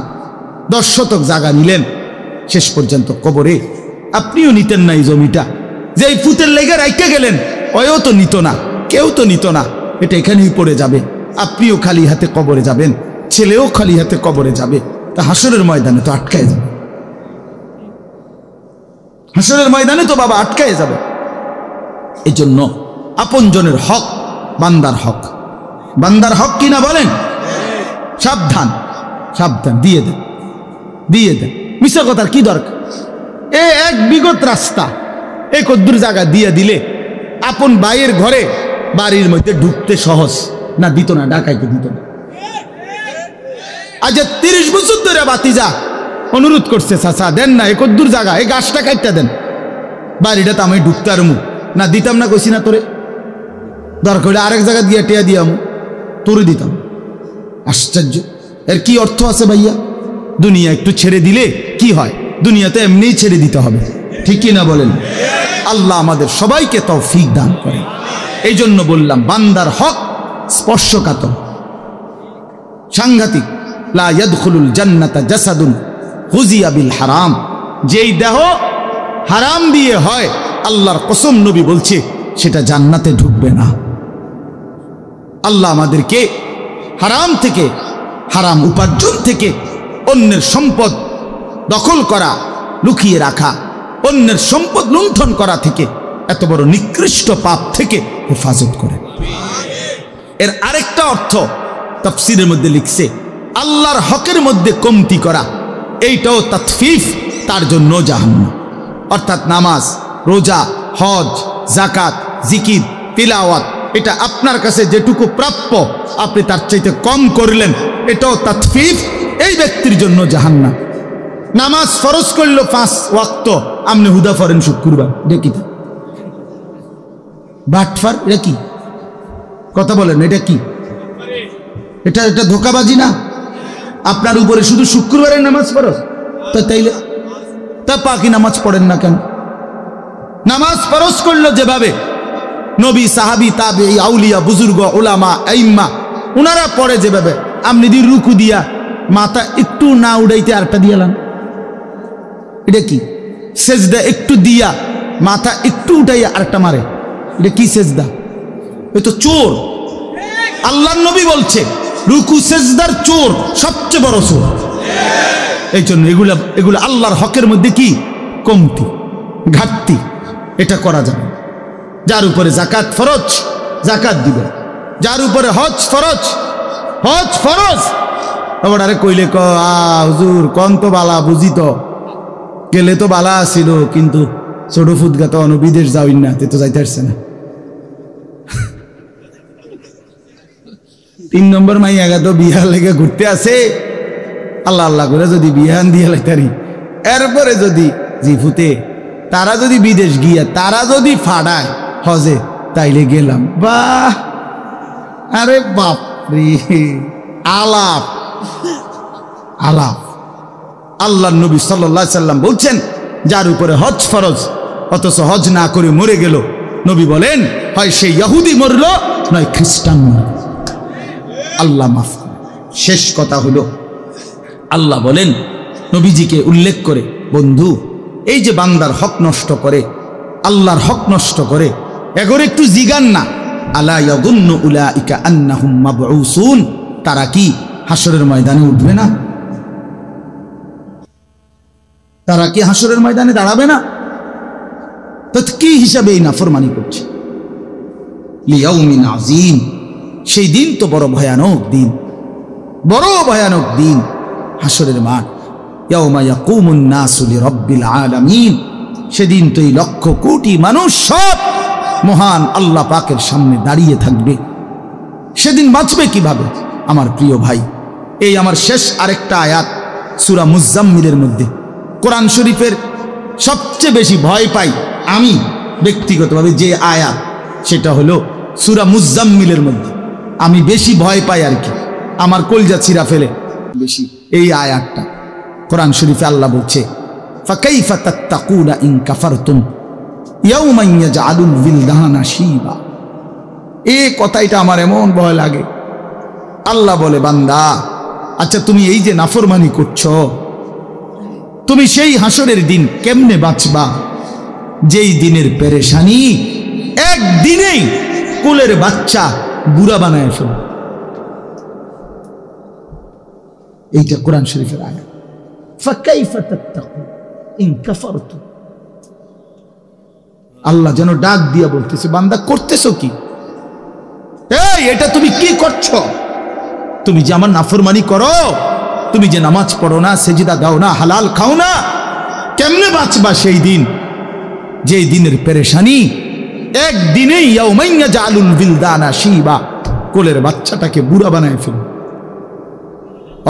10 শতক জায়গা নিলেন, শেষ পর্যন্ত কবরে। আপনিও নিতেন না এই জমিটা, যে এই ফুতের লেগে রাইখা গেলেন, ওও তো নিত না, কেউ তো নিত না, এটা এখানেই পড়ে যাবে, আপনিও খালি হাতে কবরে যাবেন, ছেলেও খালি হাতে কবরে যাবে, তা হাসরের ময়দানে তো আটকায় যাবে, হাসরের ময়দানে তো বাবা আটকায় যাবে। এই জন্য আপনজনের হক বান্দার হক, বান্দার হক কিনা বলেন? সাবধান সাবধান, দিয়ে দেন, দিয়ে দেন, মিশা কথার কি দরকার? এক বিগত রাস্তা এই কদ্দুর জায়গা দিয়ে দিলে আপন ভাইয়ের ঘরে বাড়ির মধ্যে ঢুকতে সহজ না? দিত না, ডাকাইতে দিত না। আজ 30 বছর ধরে বাতিজা অনুরোধ করছে, চাচা দেন না, এক দূর জায়গা, এই গাছটা কাটতে দেন, বাড়িটা তো আমি ঢুকতে আর না দিতাম না, কইছি না তোরে, দরকার হলে আরেক জায়গা দিয়ে টিয়া দিয়াম, তোরে দিতাম। আশ্চর্য, এর কি অর্থ আছে ভাইয়া? দুনিয়া একটু ছেড়ে দিলে কি হয়? দুনিয়াতে এমনিই ছেড়ে দিতে হবে, ঠিক কি না বলেন? আল্লাহ আমাদের সবাইকে তৌফিক দান করে। এই জন্য বললাম বান্দার হক স্পর্শকাতর, সাংঘাতিক। লা ইয়াদখুলুল জান্নাতা জাসাদুন গুযিয়া বিল হারাম, যেই দেহ হারাম দিয়ে হয়, আল্লাহর কসম নবী বলছে সেটা জান্নাতে ঢুকবে না। আল্লাহ আমাদেরকে হারাম থেকে, হারাম উপার্জন থেকে, অন্যের সম্পদ দখল করা, লুকিয়ে রাখা, অন্যের সম্পদ লুণ্ঠন করা থেকে, এত বড় নিকৃষ্ট পাপ থেকে হেফাজত করে। এর আরেকটা অর্থ তাফসীরের মধ্যে লিখছে, আল্লাহর হকের মধ্যে কমতি করা, এইটাও তাতফিফ, তার জন্য জাহান্নাম। অর্থাৎ নামাজ, রোজা, হজ, যাকাত, জিকির, তিলাওয়াত, এটা আপনার কাছে যেটুকু প্রাপ্য আপনি তার চাইতে কম করলেন, এটাও তাতফিফ, এই ব্যক্তির জন্য জাহান্নাম। নামাজ ফরজ করলো 5 ওয়াক্ত, আপনি হুদা ফরেন শুক্রবার, দেখি বাটফার, এটা কি কথা বলেন? এটা কি? এটা এটা ধোকাবাজি না? আপনার উপরে শুধু শুক্রবারের নামাজ ফরজ, তা তাইলে তা বাকি নামাজ পড়েন না কেন? নামাজ ফরজ করলো যেভাবে নবী, সাহাবী, তাবেঈ, আউলিয়া, বুজুর্গ, উলামা, আইম্মা উনারা পড়ে যেভাবে, আপনি যদি রুকু দিয়া মাথা একটু না উড়াইতে আরেকটা দিয়ালাম, এটা কি? সেজদা একটু দিয়া মাথা একটু উঠাইয়া আরেকটা মারে, এটা কি সেজদা? এ তো চোর। আল্লাহর নবী বলছে রুকু সেজদার চোর, সবচেয়ে বড় চোর। এই জন্য এগুলা আল্লাহর হকের মধ্যে কি কমতি, ঘাটতি, এটা করা যাবে। যার উপরে যাকাত ফরজ, যাকাত দিবে। যার উপরে হজ ফরজ, হজ ফরজ। আবার আরে কইলে হুজুর কোন তো বালা, বুঝি তো গেলে তো বালা ছিল, কিন্তু ছোট ফুদগা তো বিদেশ যাওই না, তে তো যাইতে পারছে না। 3 নম্বর মাইয়া তো বিহার লেগে ঘুরতে আসে, আল্লাহ আল্লাহ করে যদি বিহান দিয়ে লাইতারি, এরপরে যদি জিফুতে তারা যদি বিদেশ গিয়া তারা যদি ফাড়ায় হজে, তাইলে গেলাম। বাহ, আরে বাপরে, আলাপ আলাপ। আল্লাহ নবী সাল্লাল্লাহু আলাইহি সাল্লাম বলছেন যার উপরে হজ ফরজ অথচ হজ না করে মরে গেল, নবী বলেন হয় সে ইহুদি মরল নয় খ্রিস্টান মরল, আল্লাহ মাফ করে। শেষ কথা হলো, আল্লাহ বলেন নবীজিকে উল্লেখ করে, বন্ধু এই যে বান্দার হক নষ্ট করে, আল্লাহর হক নষ্ট করে, এগোর একটু জিগান না, আলা ইয়াযুন্নু উলাইকা আন্নাহুম মাবউসুন, তারা কি হাসরের ময়দানে উঠবে না? তারা কি হাসরের ময়দানে দাঁড়াবে না? তো কি হিসাবে এই নাফরমানি করছে? লিয়াউমিন আযীম, সেই দিন তো বড় ভয়ানক দিন, বড় ভয়ানক দিন, হাসরের মাঠ। ইয়াউমা ইয়াকুমুন নাসু লিরাব্বিল আলামিন, সেদিন তো এই লক্ষ কোটি মানুষ সব মহান আল্লাহ পাকের সামনে দাঁড়িয়ে থাকবে। সেদিন বাঁচবে কিভাবে? আমার প্রিয় ভাই, এই আমার শেষ আরেকটা আয়াত সূরা মুজাম্মিলের মধ্যে, কোরআন শরীফের সবচেয়ে বেশি ভয় পাই আমি ব্যক্তিগতভাবে যে আয়াত, সেটা হলো সূরা মুজাম্মিলের মধ্যে আমি বেশি ভয় পাই আর কি, আমার কলজা ছিঁড়া ফেলে বেশি এই আয়াতটা। কোরআন শরীফে আল্লাহ বলছে, ফাকাইফা তাত্তাকুনা ইন কাফারতুম ইয়াউমান ইয়াজআলুল বিলদানা শিবা। এই কথাটা আমার এমন ভয় লাগে। আল্লাহ বলে, বান্দা আচ্ছা তুমি এই যে নাফরমানি করছো, তুমি সেই হাসরের দিন কেমনে বাঁচবা? যেই দিনের পেরেশানি একদিনেই কুলের বাচ্চা বুড়া বানায় ফেল। এইটা কোরআন শরীফের আয়াত। ফাকাইফা তাত্তাকুন ইন কাফারতুম। আল্লাহ যেন ডাক দিয়া বলতেছে, বান্দা করতেছো কি? এই এটা তুমি কি করছো? তুমি যে আমার নাফরমানি করো, তুমি যে নামাজ পড়ো না, সেজদা দাও না, হালাল খাও না, কেমনে বাঁচবা সেই দিন যেই দিনের পেরেশানি একদিনেই ইয়াউমান ইয়াজআলুল বিলদানা শিবা, কোলের বাচ্চাটাকে বুড়া বানায় ফেলে।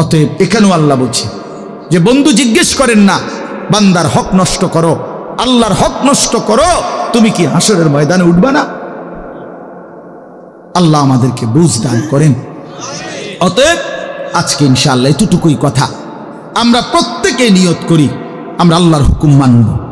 অতএব এখানেও আল্লাহ বলছে যে বন্ধু জিজ্ঞেস করেন না, বান্দার হক নষ্ট করো, আল্লাহর হক নষ্ট করো, তুমি কি হাসরের ময়দানে উঠবা না? আল্লাহ আমাদেরকে বুঝ দান করেন। অতএব আজকে ইনশাআল্লাহ এতটুকুই কথা। আমরা প্রত্যেকে নিয়ত করি আমরা আল্লাহর হুকুম মানব।